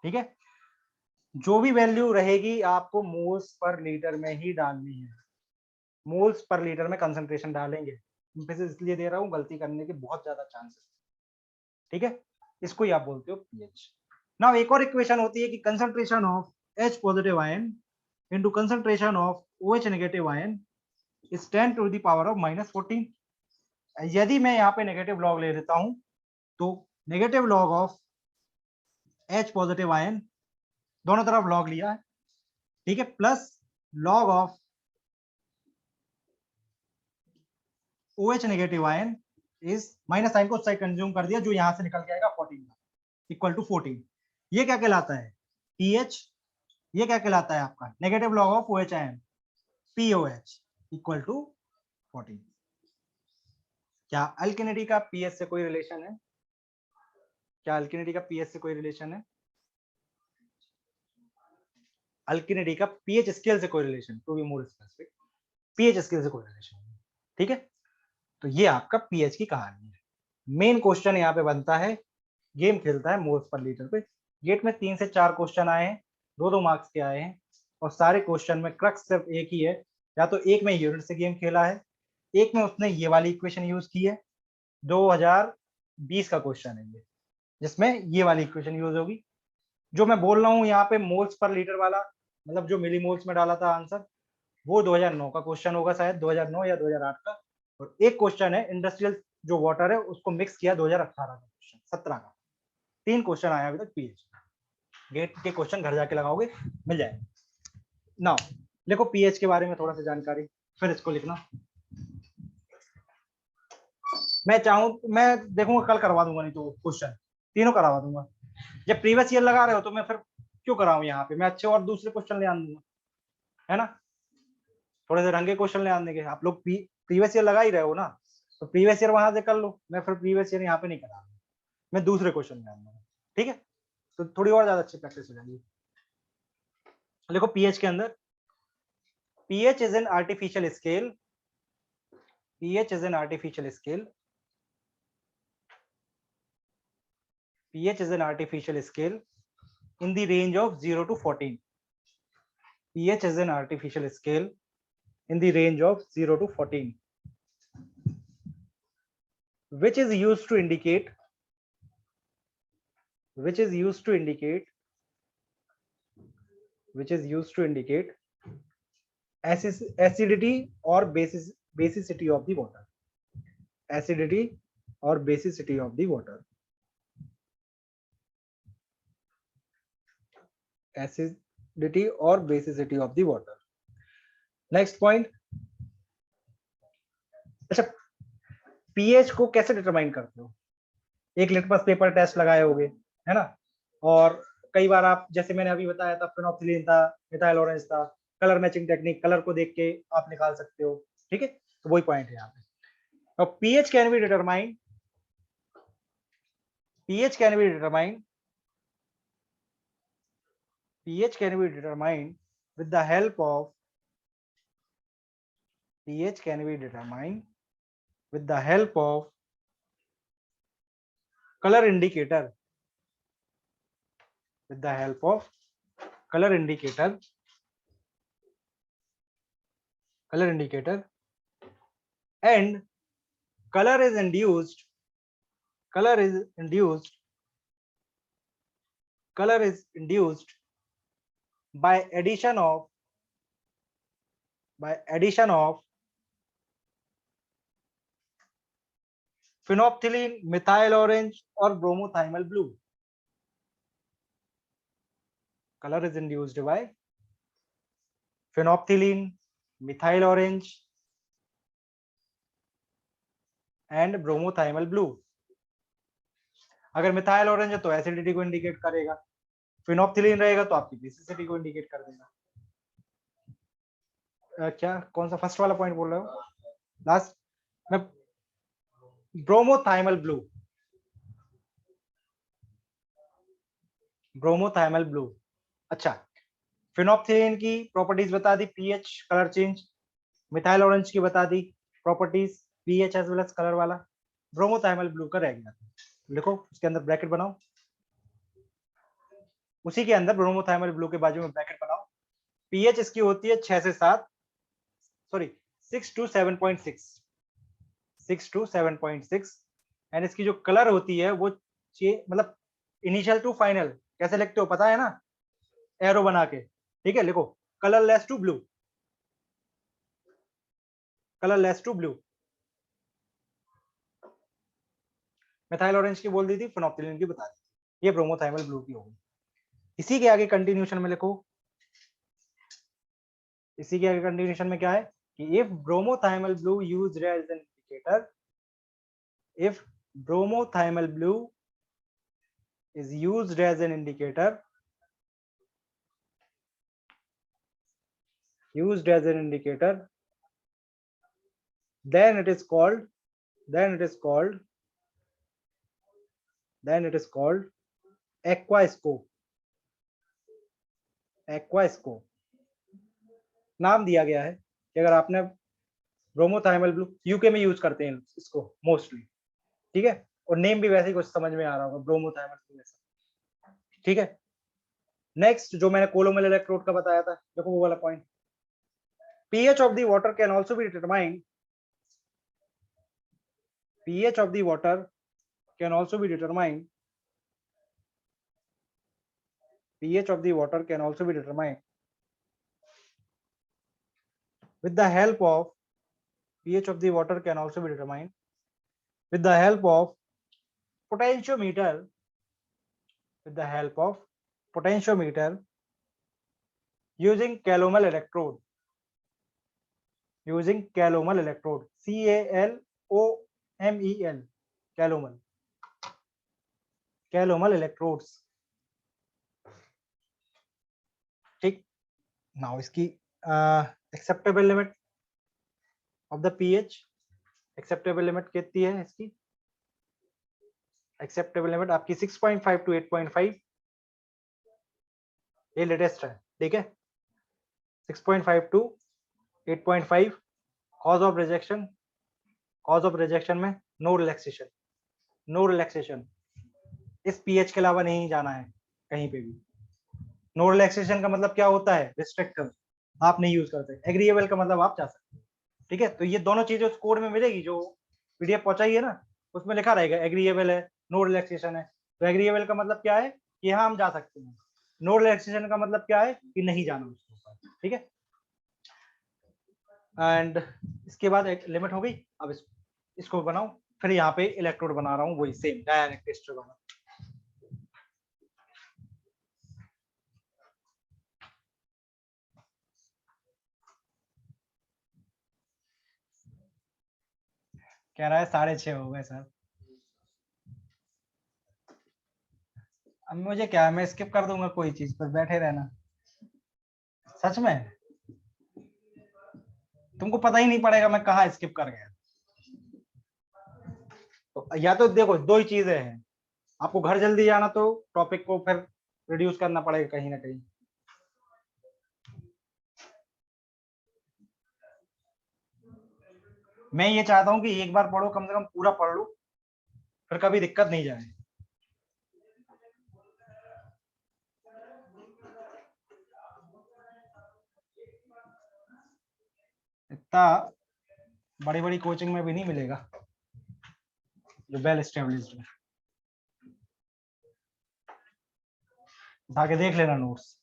ठीक है। जो भी वैल्यू रहेगी आपको मोल्स पर लीटर में ही डालनी है, मोल्स पर लीटर में कंसंट्रेशन डालेंगे। इसलिए दे रहा हूँ, गलती करने के बहुत ज्यादा चांसेस, ठीक है। इसको ही आप बोलते हो पीएच। नाउ एक और इक्वेशन होती है कि concentration of H positive ion into concentration of OH negative ion is 10 to the power of -14। यदि मैं यहाँ पे नेगेटिव लॉग ले लेता हूं तो negative log of H positive ion, दोनों तरफ लॉग लिया है, ठीक है, plus log of OH negative ion is minus sign को उस साइड कंज्यूम कर दिया, जो यहां से निकल के आएगा 14 इक्वल टू 14। ये क्या कहलाता है? पीएच। ये क्या कहलाता है आपका? Negative log of OH ion, POH equal to 14। क्या अल्किनिटी का पीएच से कोई रिलेशन है? क्या अल्किनिटी का पीएच से कोई रिलेशन है? अल्किनिटी का पीएच स्केल से कोई relation, to be more specific, pH scale से कोई रिलेशन नहीं। ठीक है, तो ये आपका पीएच की कहानी है। मेन क्वेश्चन यहाँ पे बनता है, गेम खेलता है मोल्स पर लीटर पे। गेट में 3 से 4 क्वेश्चन आए हैं, 2-2 मार्क्स के आए हैं, और सारे क्वेश्चन में क्रक्स सिर्फ एक ही है, या तो एक में यूनिट से गेम खेला है, एक में उसने ये वाली इक्वेशन यूज की है। 2020 का क्वेश्चन है ये, जिसमें ये वाली इक्वेशन यूज होगी। जो मैं बोल रहा हूँ यहाँ पे मोल्स पर लीटर वाला, मतलब जो मिली मोल्स में डाला था आंसर, वो 2009 का क्वेश्चन होगा, शायद 2009 या 2008 का। और एक क्वेश्चन है इंडस्ट्रियल जो वाटर है उसको मिक्स किया 2018 का क्वेश्चन, 17 का। 3 क्वेश्चन आया अभी तक पीएच। गेट के क्वेश्चन घर जाके लगाओगे, मिल जाएगा। नाउ देखो पीएच के बारे में थोड़ा सा जानकारी, फिर इसको लिखना। मैं चाहूँ मैं देखूंगा कल करवा दूंगा, नहीं तो क्वेश्चन तीनों करवा दूंगा। जब प्रीवियस ईयर लगा रहे हो तो मैं फिर क्यों कराऊं यहाँ पे, मैं अच्छे और दूसरे क्वेश्चन ले आन दूंगा, है ना। थोड़े से रंगे क्वेश्चन ले आने देंगे, आप लोग प्रीवियस ईयर लगा ही रहे हो ना, तो प्रीवियस ईयर वहां से कर लो। मैं फिर प्रीवियस ईयर यहाँ पे नहीं करा रहा, मैं दूसरे क्वेश्चन ले आऊंगा। ठीक है, तो थोड़ी और ज्यादा अच्छी प्रैक्टिस हो जाएगी। देखो पीएच के अंदर, pH is an artificial scale, pH is an artificial scale, pH is an artificial scale in the range of 0 to 14. pH is an artificial scale in the range of 0 to 14, which is used to indicate acidity or basicity of the water, acidity or basicity of the water, acidity or basicity of the water. Next point, अच्छा pH को कैसे determine करते हो? एक litmus paper test लगाए होगे, है ना, और कई बार आप, जैसे मैंने अभी बताया था, फिनोप्थिलीन था, मिथाइल ऑरेंज था, कलर मैचिंग टेक्निक, कलर को देख के आप निकाल सकते हो। ठीक है, तो वही पॉइंट है यहाँ पे। और pH can be determined, pH can be determined, pH can be determined with the help of, pH can be determined with the help of color indicator, with the help of color indicator, and color is induced by addition of phenolphthalein, methyl orange or bromothiamyl blue. Color is induced by phenolphthalein, methyl orange and bromothiamyl blue. अगर methyl orange है तो acidity को indicate करेगा, phenolphthalein रहेगा तो आपकी basicity को indicate कर देगा। क्या कौन सा फर्स्ट वाला पॉइंट बोल रहे हो? लास्ट में ब्रोमोथाइमल ब्लू। अच्छा, फिनोप्थिलीन की प्रॉपर्टीज बता दी, pH, colour change. Methyl orange की बता दी properties, pH as well as colour वाला। ब्रोमोथाइमल ब्लू का रह गया, लिखो उसके अंदर ब्रैकेट बनाओ, उसी के अंदर ब्रोमोथाइमल ब्लू के बाजू में ब्रैकेट बनाओ। पीएच इसकी होती है 6 से 7, सॉरी 6 to 7.6, 6 to 7.6, एंड इसकी जो कलर होती है वो मतलब इनिशियल टू फाइनल कैसे लिखते हो पता है ना, एरो बना के। ठीक है, लिखो colourless to blue, colourless to blue. Methyl orange की बोल दी थी, फिनोप्थिलीन की बता दी, ये ब्रोमोथाइमल ब्लू की होगी। इसी के आगे कंटिन्यूशन में लिखो, इसी के आगे कंटिन्यूशन में क्या है कि if bromothymol blue used as an indicator, if bromothiamyl blue is used as an indicator, then it is called then it is called aquascope. aquascope नाम दिया गया है कि अगर आपने ब्रोमोथाइमल ब्लू, यूके में यूज करते हैं इसको मोस्टली, ठीक है, और नेम भी वैसे ही कुछ समझ में आ रहा होगा, ब्रोमोथाइमल ब्लू ऐसा, ठीक है। नेक्स्ट जो मैंने कोलोमल इलेक्ट्रोड का बताया था, देखो वो वाला point, pH of the water can also be determined, pH of the water can also be determined, pH of the water can also be determined with the help of, pH of the water can also be determined with the help of potentiometer, with the help of potentiometer using Calomel electrode, using Calomel electrode, CALOMEL, Calomel, Calomel electrodes, ठीक। Now इसकी acceptable limit of the pH, acceptable limit कितनी है इसकी, acceptable limit आपकी 6.5 to 8.5, ये latest है, ठीक है, 6.5 to 8.5। Cause of rejection, cause of rejection में नो रिलैक्सेशन, नो रिलैक्सेशन, इस पीएच के अलावा नहीं जाना है कहीं पे भी। नो रिलैक्सेशन का मतलब क्या होता है, रिस्ट्रिक्टिव, आप नहीं यूज करते। एग्रीएबल का मतलब आप जा सकते हैं, ठीक है। तो ये दोनों चीजें उस कोड में मिलेगी, जो पीडीएफ पहुंचाई है ना, उसमें लिखा रहेगा एग्रीएबल है, नो रिलैक्सेशन है। तो एग्रीएबल का मतलब क्या है कि हाँ हम जा सकते हैं, नो रिलैक्सेशन का मतलब क्या है कि नहीं जाना उसके ऊपर, ठीक है। एंड इसके बाद एक लिमिट हो गई। अब इसको बनाओ, फिर यहाँ पे इलेक्ट्रोड बना रहा हूँ, वही सेम डायनेमिक टेस्टर वाला। कह रहा है 6:30 हो गए सर। अब मुझे क्या, मैं स्किप कर दूंगा कोई चीज पर, बैठे रहना। सच में तुमको पता ही नहीं पड़ेगा मैं कहाँ स्किप कर गया। तो या तो देखो दो ही चीजें हैं, आपको घर जल्दी जाना तो टॉपिक को फिर रिड्यूस करना पड़ेगा कहीं ना कहीं। मैं ये चाहता हूँ कि एक बार पढ़ो, कम से कम पूरा पढ़ लो, फिर कभी दिक्कत नहीं जाए। इतना बड़ी बड़ी कोचिंग में भी नहीं मिलेगा जो वेल एस्टेब्लिश्ड है। उठा के देख लेना नोट्स।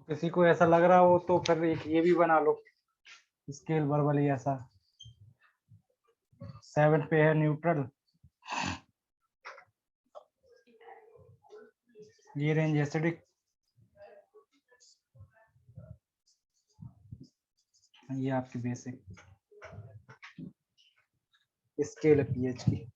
किसी को ऐसा लग रहा हो तो फिर एक ये भी बना लो, स्केल वर्बली ऐसा। 7 पे है न्यूट्रल, ये रेंज एसिडिक, ये आपकी बेसिक स्केल है पीएच की।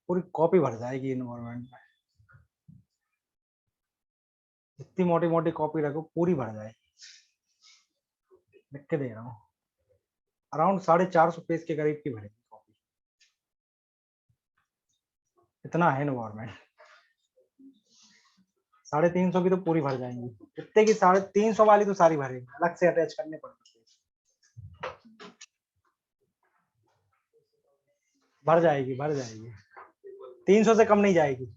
पूरी कॉपी भर जाएगी इन्वायरमेंट में, जितनी मोटी मोटी कॉपी रखो पूरी भर जाएगी, लिख के दे रहा हूँ। अराउंड 450 पेज के करीब की भरेगी कॉपी, इतना है इन्वायरमेंट। 350 की तो पूरी भर जाएंगी, इतने की 350 वाली तो सारी भरेगी, अलग से अटैच करने पड़ेगी, भर जाएगी भर जाएगी, 300 से कम नहीं जाएगी।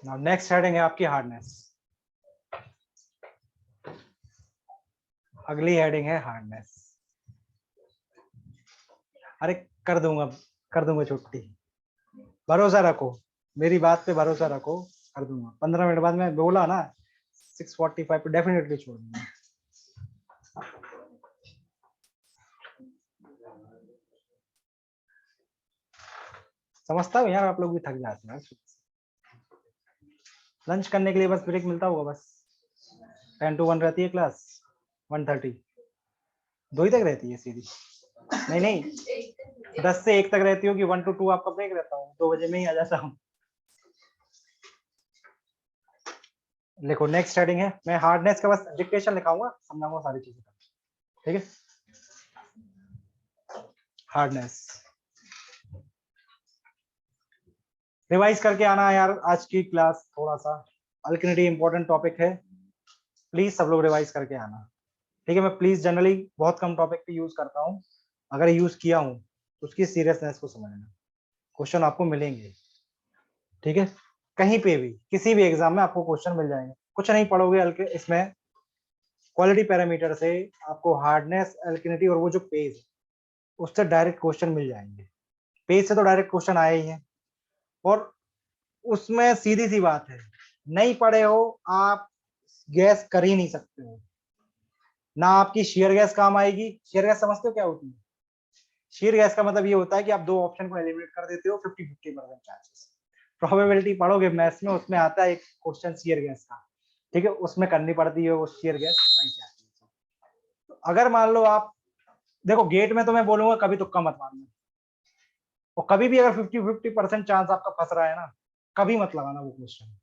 नाउ नेक्स्ट हेडिंग है आपकी हार्डनेस। अगली हेडिंग है हार्डनेस। अरे कर दूंगा छुट्टी, भरोसा रखो, मेरी बात पे भरोसा रखो, कर दूंगा 15 मिनट बाद। मैं बोला ना 6:45 पे डेफिनेटली छोड़ दूंगा। समझता हूँ यार, आप लोग भी थक जाते हैं। लंच करने के लिए बस ब्रेक मिलता होगा, बस 10 to 1 रहती है क्लास, 1:30 2 ही तक रहती है सीधी। नहीं 10 से 1 तक रहती होगी, 1 to 2 आपका ब्रेक रहता हूँ, 2 बजे में ही आ जाता हूँ। देखो नेक्स्ट हेडिंग है, मैं हार्डनेस का बस डिक्टेशन लिखाऊंगा, समझाऊंगा सारी चीजें, ठीक है। हार्डनेस रिवाइज करके आना यार, आज की क्लास थोड़ा सा अल्केनिटी इंपॉर्टेंट टॉपिक है, प्लीज सब लोग रिवाइज करके आना, ठीक है। मैं प्लीज जनरली बहुत कम टॉपिक पे यूज करता हूँ, अगर यूज किया हूँ तो उसकी सीरियसनेस को समझना, क्वेश्चन आपको मिलेंगे, ठीक है। कहीं पे भी किसी भी एग्जाम में आपको क्वेश्चन मिल जाएंगे, कुछ नहीं पढ़ोगे हल्के इसमें, क्वालिटी पैरामीटर से आपको हार्डनेस, अल्केनिटी और वो जो पेज, उससे डायरेक्ट क्वेश्चन मिल जाएंगे। पेज से तो डायरेक्ट क्वेश्चन आए ही हैं, और उसमें सीधी सी बात है, नहीं पढ़े हो आप गैस कर ही नहीं सकते हो ना, आपकी शेयर गैस काम आएगी। शेयर गैस समझते हो क्या होती है? शेयर गैस का मतलब ये होता है कि आप दो ऑप्शन को एलिमिनेट कर देते हो, 50-50% चांसेस। प्रोबेबिलिटी पढ़ोगे मैथ्स में, उसमें आता है एक क्वेश्चन शेयर गैस का, ठीक है, उसमें करनी पड़ती है वो शेयर गैस, वही आती है। तो अगर मान लो आप, देखो गेट में तो मैं बोलूंगा कभी तुक्का मत मारना, और कभी भी अगर 50-50% चांस आपका फंस रहा है ना, कभी मत लगाना वो क्वेश्चन।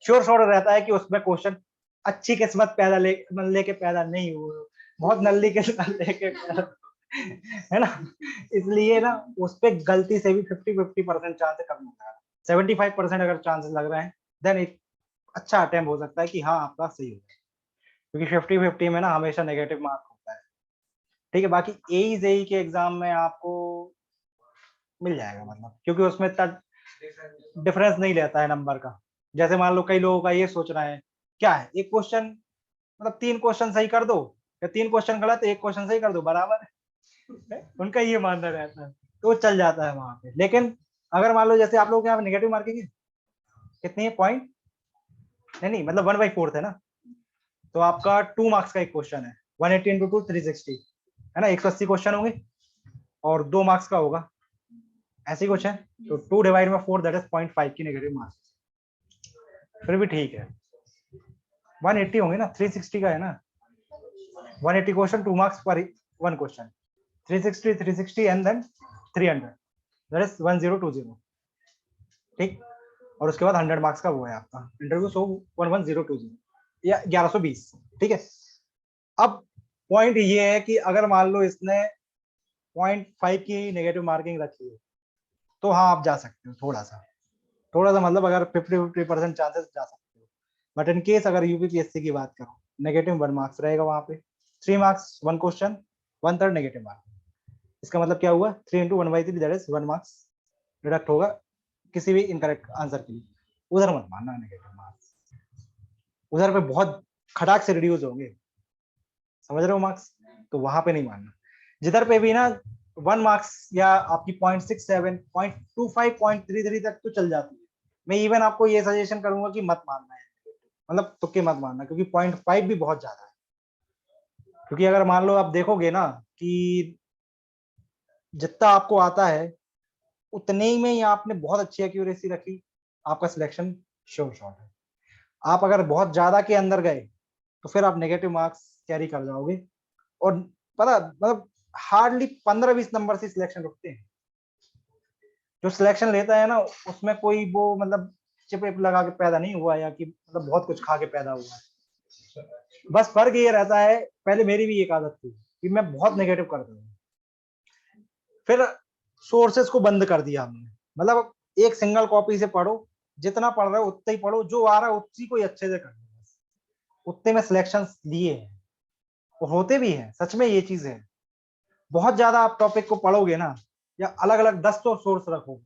श्योर शॉर्ट रहता है कि उसमें क्वेश्चन अच्छी किस्मत लेके पैदा नहीं हुए, बहुत नल्ली किस्मत लेके पैदा, है ना। इसलिए ना उस पर गलती से भी 50-50% चांस कम होता है। 75% अगर चांसेस लग रहे हैं, देन एक अच्छा अटेम्प्ट हो सकता है कि हाँ आपका सही होगा, क्योंकि 50-50 में ना हमेशा नेगेटिव मार्क होता है, ठीक है। बाकी एई के एग्जाम में आपको मिल जाएगा, मतलब क्योंकि उसमें इतना डिफरेंस नहीं रहता है नंबर का। जैसे मान लो कई लोगों का ये सोचना है, क्या है, एक क्वेश्चन मतलब 3 क्वेश्चन सही कर दो, या 3 क्वेश्चन गलत, एक क्वेश्चन सही कर दो, बराबर है। उनका ये मानना रहता है, तो चल जाता है वहां पे। लेकिन अगर मान लो जैसे आप लोग यहाँ नेगेटिव मार्किंग है, कितनी है पॉइंट, नहीं मतलब 1/4 है ना, तो आपका 2 मार्क्स का एक क्वेश्चन है, 180 इंटू 2 360 है ना, 180 क्वेश्चन होंगे, और 2 मार्क्स का होगा, ऐसे ही कुछ है। तो 2 डिवाइड में 4 दैट इज 0.5 की नेगेटिव मार्क्स, फिर भी ठीक है। 180 होंगे ना, 360 का है ना, 180 क्वेश्चन 2 मार्क्स पर 1 question, 360 and then 300 that is 1020, ठीक। और उसके बाद 100 मार्क्स का वो है आपका इंटरव्यू, सो 11020 या 1120, ठीक है। अब पॉइंट ये है कि अगर मान लो इसने 0.5 की नेगेटिव मार्किंग रखी है, तो हाँ आप जा सकते हो, थोड़ा सा मतलब अगर 50-50% चांसेस जा सकते हो। बट इन केस अगर यूपीपीएससी की बात करो, नेगेटिव 1 मार्क्स रहेगा वहां पे, 3 मार्क्स 1 क्वेश्चन, 1/3 नेगेटिव मार्क। इसका मतलब क्या हुआ, 3 into 1/3 that is 1 marks deduct होगा किसी भी इनकरेक्ट आंसर के लिए। उधर मत मानना नेगेटिव मार्क्स, उधर पे बहुत खटाक से रिड्यूस होंगे, समझ रहे हो मार्क्स, तो वहां पे नहीं मानना। जिधर पे भी ना 1 मार्क्स या आपकी 0.67 0.25 0.33 तक तो चल जाती है। मैं इवन आपको ये सजेशन करूंगा कि मत मानना है, मतलब तुक्के मत मारना, क्योंकि 0.5 भी बहुत ज्यादा है। क्योंकि अगर मान लो आप देखोगे ना कि जितना आपको आता है उतने ही में ही आपने बहुत अच्छी एक्यूरेसी रखी, आपका सिलेक्शन श्योर शॉट है। आप अगर बहुत ज्यादा के अंदर गए तो फिर आप नेगेटिव मार्क्स कैरी कर जाओगे, और पता मतलब हार्डली 15-20 नंबर से सिलेक्शन रुकते हैं। जो सिलेक्शन लेता है ना उसमें कोई वो मतलब चिप लगा के पैदा नहीं हुआ, या कि मतलब बहुत कुछ खा के पैदा हुआ है। बस फर्क ये रहता है, पहले मेरी भी एक आदत थी कि मैं बहुत नेगेटिव करता था, फिर सोर्सेस को बंद कर दिया हमने। मतलब एक सिंगल कॉपी से पढ़ो, जितना पढ़ रहे हो उतना ही पढ़ो, जो आ रहा है उसी को ही अच्छे से करना, बस उतने में सिलेक्शन लिए हैं, और होते भी हैं, सच में ये चीज है। बहुत ज्यादा आप टॉपिक को पढ़ोगे ना, या अलग अलग 10 तो सोर्स रखोगे,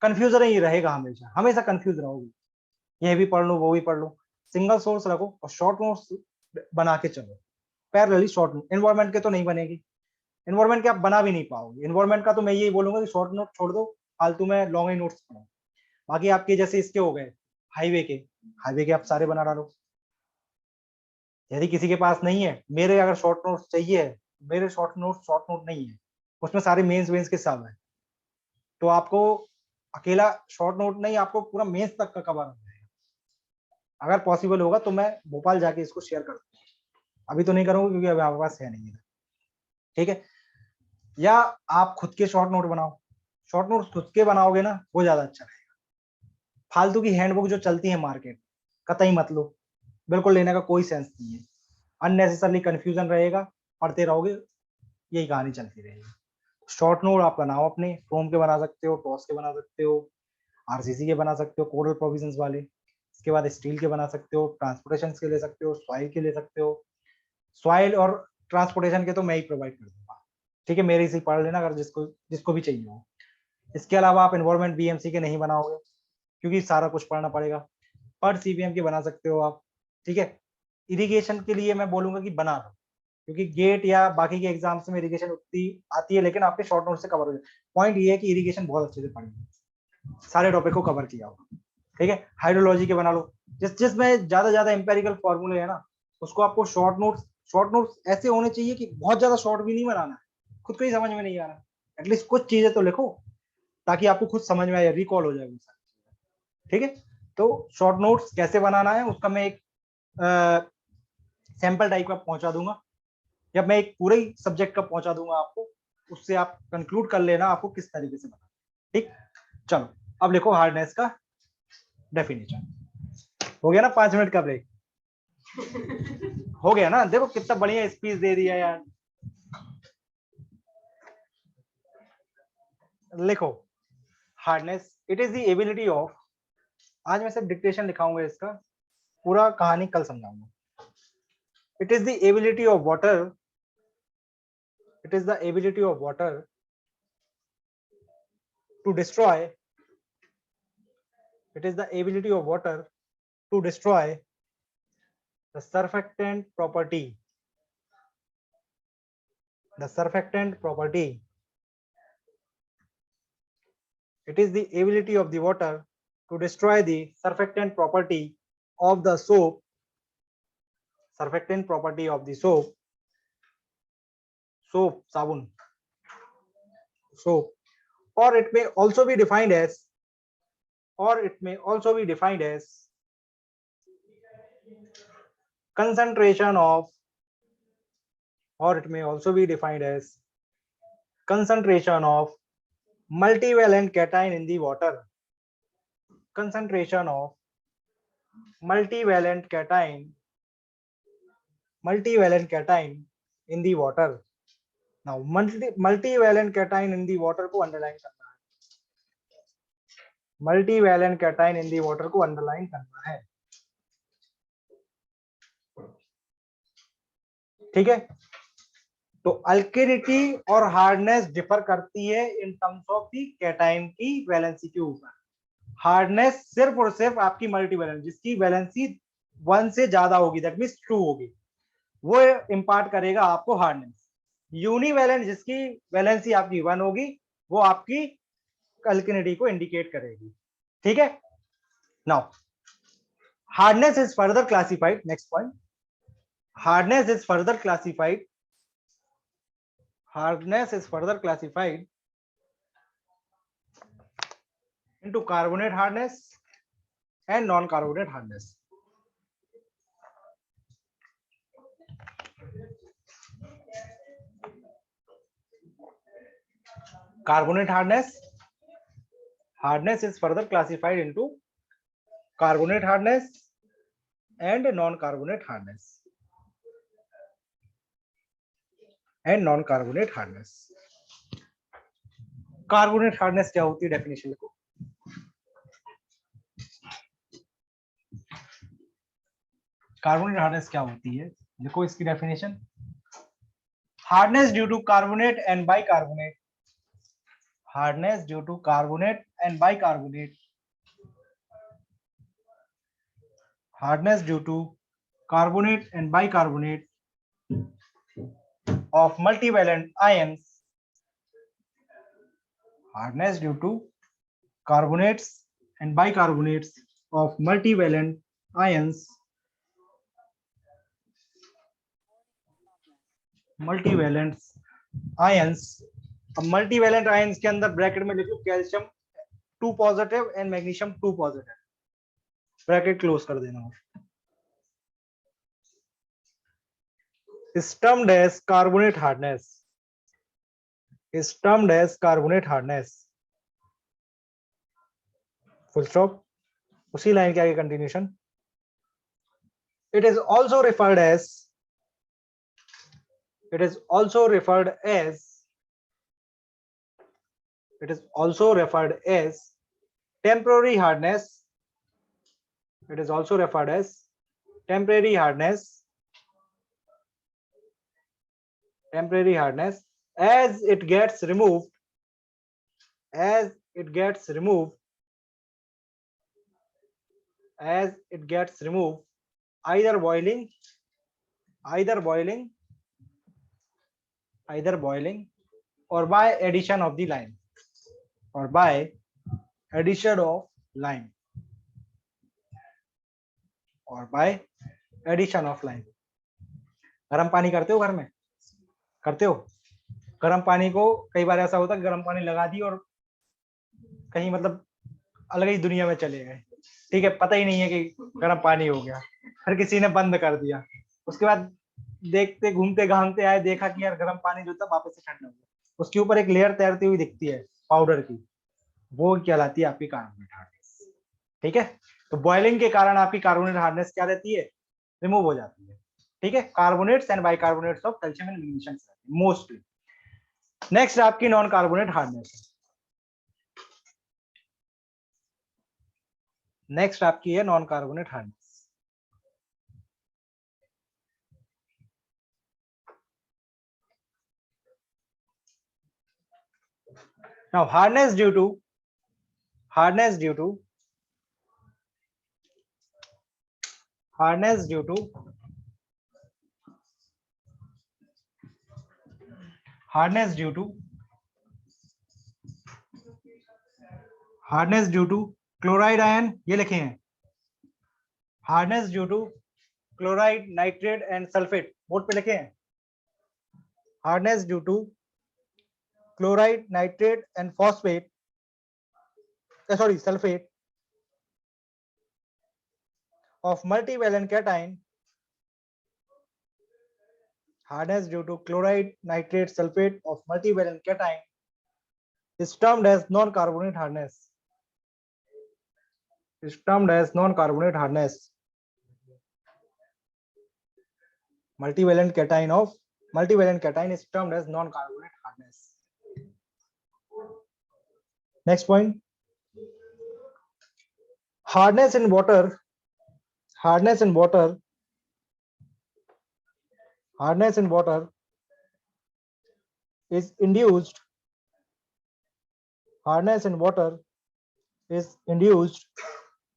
कंफ्यूजन ही रहेगा, हमेशा हमेशा कंफ्यूज रहोगे, ये भी पढ़ लो वो भी पढ़ लो। सिंगल सोर्स रखो और शॉर्ट नोट्स बना के चलो, पैरेलली शॉर्ट नोट। एनवायरमेंट के तो नहीं बनेगी, एनवायरमेंट के आप बना भी नहीं पाओगे। एनवायरमेंट का तो मैं यही बोलूंगा कि शॉर्ट नोट छोड़ दो, फालतू में लॉन्ग ही नोट्स पढ़ो। बाकी आपके जैसे इसके हो गए हाईवे के आप सारे बना डालो। यदि किसी के पास नहीं है, मेरे अगर शॉर्ट नोट्स चाहिए, मेरे शॉर्ट नोट नहीं है, उसमें सारे मेंस वेंस के सब है, तो आपको अकेला शॉर्ट नोट नहीं, आपको पूरा मेंस तक का कवर हो जाएगा। अगर पॉसिबल होगा तो मैं भोपाल जाके इसको शेयर कर दूंगा, अभी तो नहीं करूंगा क्योंकि अभी आपके पास है नहीं है, ठीक है। या आप खुद के शॉर्ट नोट बनाओ, शॉर्ट नोट खुद के बनाओगे ना वो ज्यादा अच्छा रहेगा। फालतू की हैंडबुक जो चलती है मार्केट, कतई मत लो, बिल्कुल लेने का कोई सेंस नहीं है। अननेसेसरली कंफ्यूजन रहेगा, पढ़ते रहोगे, यही कहानी चलती रहेगी। शॉर्ट नोट आप बनाओ अपने, क्रोम के बना सकते हो, टॉस के बना सकते हो, आरसीसी के बना सकते हो, कोरल प्रोविजंस वाले। इसके बाद स्टील के बना सकते हो, ट्रांसपोर्टेशन के ले सकते हो, सॉइल के ले सकते हो। सॉइल और ट्रांसपोर्टेशन के तो मैं ही प्रोवाइड कर दूंगा, ठीक है, मेरे से पढ़ लेना अगर जिसको जिसको भी चाहिए हो। इसके अलावा आप एनवायरमेंट बीएमसी के नहीं बनाओगे क्योंकि सारा कुछ पढ़ना पड़ेगा, पर सीबीएम के बना सकते हो आप, ठीक है। इरिगेशन के लिए मैं बोलूंगा कि बना लो, क्योंकि गेट या बाकी के एग्जाम्स में इरिगेशन उतनी आती है, लेकिन आपके शॉर्ट नोट से कवर हो जाए। पॉइंट ये है कि इरिगेशन बहुत अच्छे से पढ़ेंगे, सारे टॉपिक को कवर किया होगा, ठीक है। हाइड्रोलॉजी के बना लो, जिसमें ज्यादा इंपेरिकल फॉर्मूले है ना, उसको आपको शॉर्ट नोट्स ऐसे होने चाहिए कि बहुत ज्यादा शॉर्ट भी नहीं बनाना है, खुद को ही समझ में नहीं आ रहा, एटलीस्ट कुछ चीजें तो लिखो ताकि आपको खुद समझ में आए, रिकॉल हो जाए वो सारी चीजें, ठीक है। तो शॉर्ट नोट्स कैसे बनाना है उसका मैं एक सैंपल टाइप का पहुंचा दूंगा, या मैं एक पूरे सब्जेक्ट का पहुंचा दूंगा आपको, उससे आप कंक्लूड कर लेना आपको किस तरीके से बनाना, ठीक। चलो अब लिखो हार्डनेस का डेफिनेशन। हो गया ना 5 मिनट का ब्रेक, हो गया ना, देखो कितना बढ़िया स्पीच दे दिया यार। लिखो hardness, it is the ability of, आज मैं सिर्फ डिक्टेशन लिखाऊंगा, इसका पूरा कहानी कल समझाऊंगा। It is the ability of water, it is the ability of water to destroy, it is the ability of water to destroy the surfactant property, the surfactant property, it is the ability of the water to destroy the surfactant property of the soap, surfactant property of the soap sabun, soap, or it may also be defined as, or it may also be defined as concentration of, or it may also be defined as concentration of multivalent cation in the water, concentration of multivalent cation in the water. Now multivalent cation in the water को underline करना है, multivalent cation in the water को underline करना है, ठीक है। तो अल्केनिटी और हार्डनेस डिफर करती है in terms of the cation की वैलेंसी के ऊपर। हार्डनेस सिर्फ और सिर्फ आपकी मल्टीवैलेंट, जिसकी वैलेंसी 1 से ज्यादा होगी, दैट मींस 2 होगी, वो इंपार्ट करेगा आपको हार्डनेस। यूनिवैलेंट जिसकी वैलेंसी आपकी 1 होगी वो आपकी अल्किनिटी को इंडिकेट करेगी। ठीक है, now hardness is further classified, next point, hardness is further classified, hardness is further classified into carbonate hardness and non-carbonate hardness. Carbonate hardness, hardness is further classified into carbonate hardness and non-carbonate hardness and non-carbonate hardness. Carbonate hardness क्या होती है, definition लिखो। Carbonate hardness क्या होती है, देखो इसकी definition, hardness due to carbonate and bicarbonate, hardness due to carbonate and bicarbonate, hardness due to carbonate and bicarbonate of multivalent ions, hardness due to carbonates and bicarbonates of multivalent ions, multivalent ions, अब multivalent ions के अंदर bracket में लिख लो calcium 2 positive and magnesium 2 positive, bracket close कर देना। is termed as carbonate hardness, is termed as carbonate hardness, full stop, उसी line के आगे continuation. it is also referred as, it is also referred as, it is also referred as temporary hardness, it is also referred as temporary hardness, temporary hardness, as it gets removed, as it gets removed, as it gets removed, either boiling, either boiling, either boiling, or by addition of the lime, or by addition of lime, or by addition of lime। गर्म पानी करते हो घर में, करते हो? गर्म पानी को कई बार ऐसा होता है गर्म पानी लगा दी और कहीं मतलब अलग ही दुनिया में चले गए, ठीक है, पता ही नहीं है कि गर्म पानी हो गया, फिर किसी ने बंद कर दिया, उसके बाद देखते घूमते घामते आए, देखा कि यार गर्म पानी जो था वापस से ठंडा हो गया, उसके ऊपर एक लेयर तैरती हुई दिखती है पाउडर की, वो कहलाती है आपकी कार्बोनेट हार्डनेस। ठीक है, तो बॉइलिंग के कारण आपकी कार्बोनेट हार्डनेस क्या रहती है, रिमूव हो जाती है। ठीक है, carbonates and bicarbonates of calcium and magnesium mostly. Next आपकी नॉन कार्बोनेट हार्डनेस, नेक्स्ट आपकी है non carbonate hardness. Now hardness due to, hardness due to, hardness due to, hardness due to, hardness due to chloride ion, ये लिखे हैं, hardness due to chloride, nitrate and sulphate, board पे लिखे हैं, hardness due to chloride, nitrate and phosphate, sorry sulphate of multivalent cation, hardness due to chloride, nitrate, sulfate of multivalent cation is termed as non-carbonate hardness, is termed as non-carbonate hardness, multivalent cation of multivalent cation is termed as non-carbonate hardness. Next point, hardness in water, hardness in water, hardness in water is induced, hardness in water is induced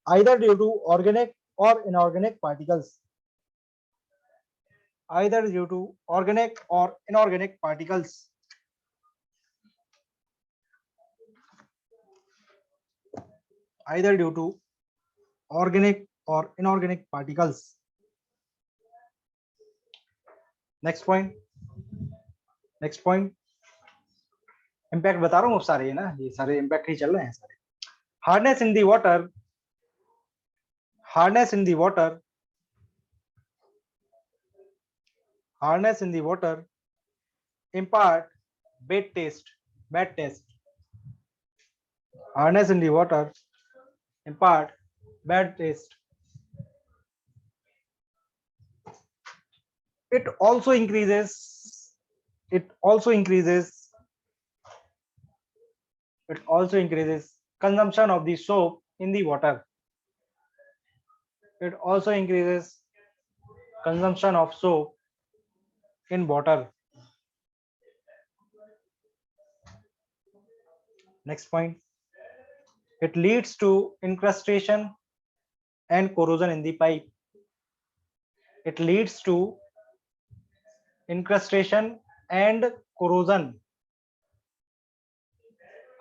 either due to organic or inorganic particles, either due to organic or inorganic particles. Either due to organic or inorganic particles. Next point. Impact बता रहा हूँ सारे, है ना, ये सारे impact he चल रहे हैं सारे. Hardness in the water, hardness in the water impart bad taste. Hardness in the water impart bad taste. It also increases consumption of the soap in the water. It also increases consumption of soap in water. Next point. It leads to incrustation and corrosion in the pipe. It leads to incrustation and corrosion.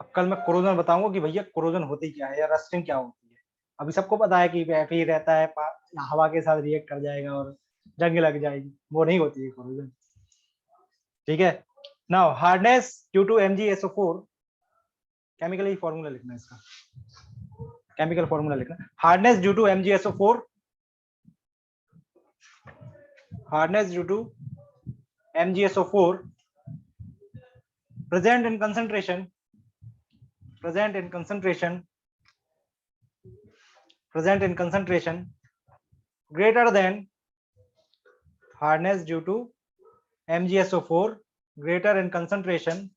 अब कल मैं corrosion बताऊंगा कि भैया corrosion होती क्या है या रस्टिंग क्या होती है. अभी सबको पता है कि ऐसे ही रहता है, हवा के साथ रिएक्ट कर जाएगा और जंग लग जाएगी. वो नहीं होती है कोरोजन. ठीक है. Now hardness due to MgSO4, chemical formula लिखना है इसका, केमिकल फॉर्मूला लिखना. Hardness due to MgSO4, hardness due to MgSO4 present in concentration greater than hardness due to MgSO4 greater in concentration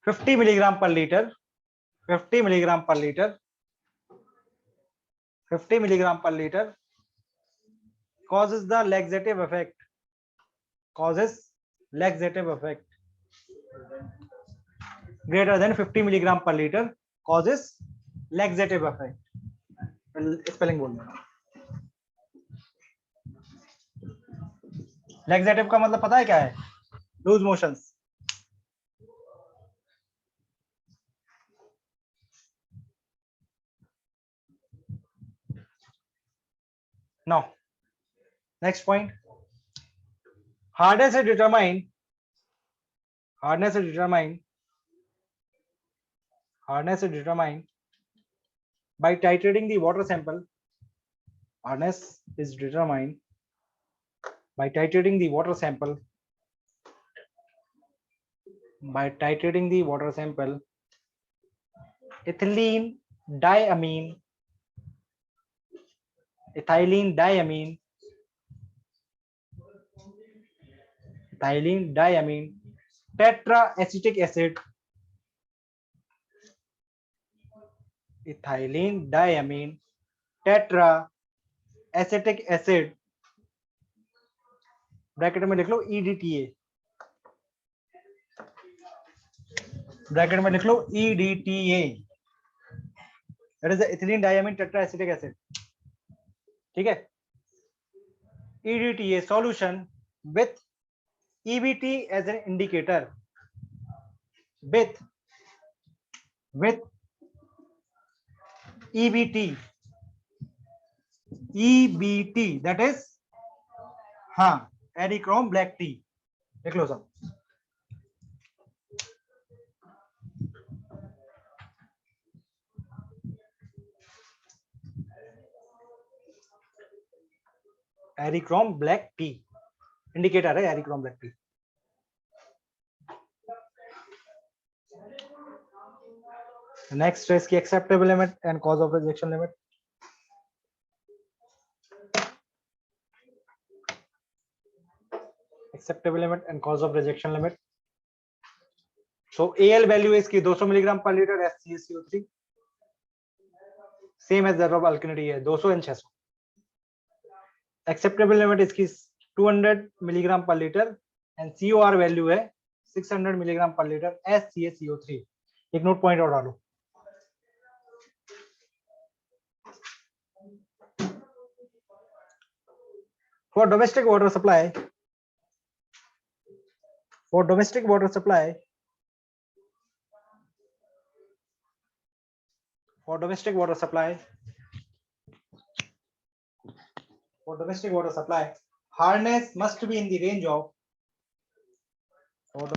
50 milligram per liter, 50 milligram per liter causes the laxative effect, greater than 50 milligram per liter causes laxative effect. Spelling बोल रहा हूं. Laxative का मतलब पता है क्या है? Loose motions. Now, next point. Hardness is determined by titrating the water sample. Hardness is determined by titrating the water sample. Ethylene diamine tetraacetic acid, ethylene diamine tetraacetic acid, bracket में लिख लो EDTA, bracket में लिख लो EDTA, that is the ethylene diamine tetraacetic acid. ठीक है. EDTA solution with EBT as an indicator, with EBT, that is हाँ एरिक्रोम black T. देख लो सब. एरिक्रोम black T indicator है, एरिक्रोम ब्लैक टी. नेक्स्ट है इसकी acceptable limit and cause of rejection limit. acceptable limit and cause of rejection limit. So AL value is की 200 milligram पर litre, FCSCO3 same as that of alkalinity है 200 and 600. Acceptable limit इसकी 200 milligram पर litre and COR value है 600 milligram पर litre SCaCO3. एक note point और डालो. for domestic water supply, for domestic water supply, for domestic water supply, for domestic water supply, hardness must be in the range of, for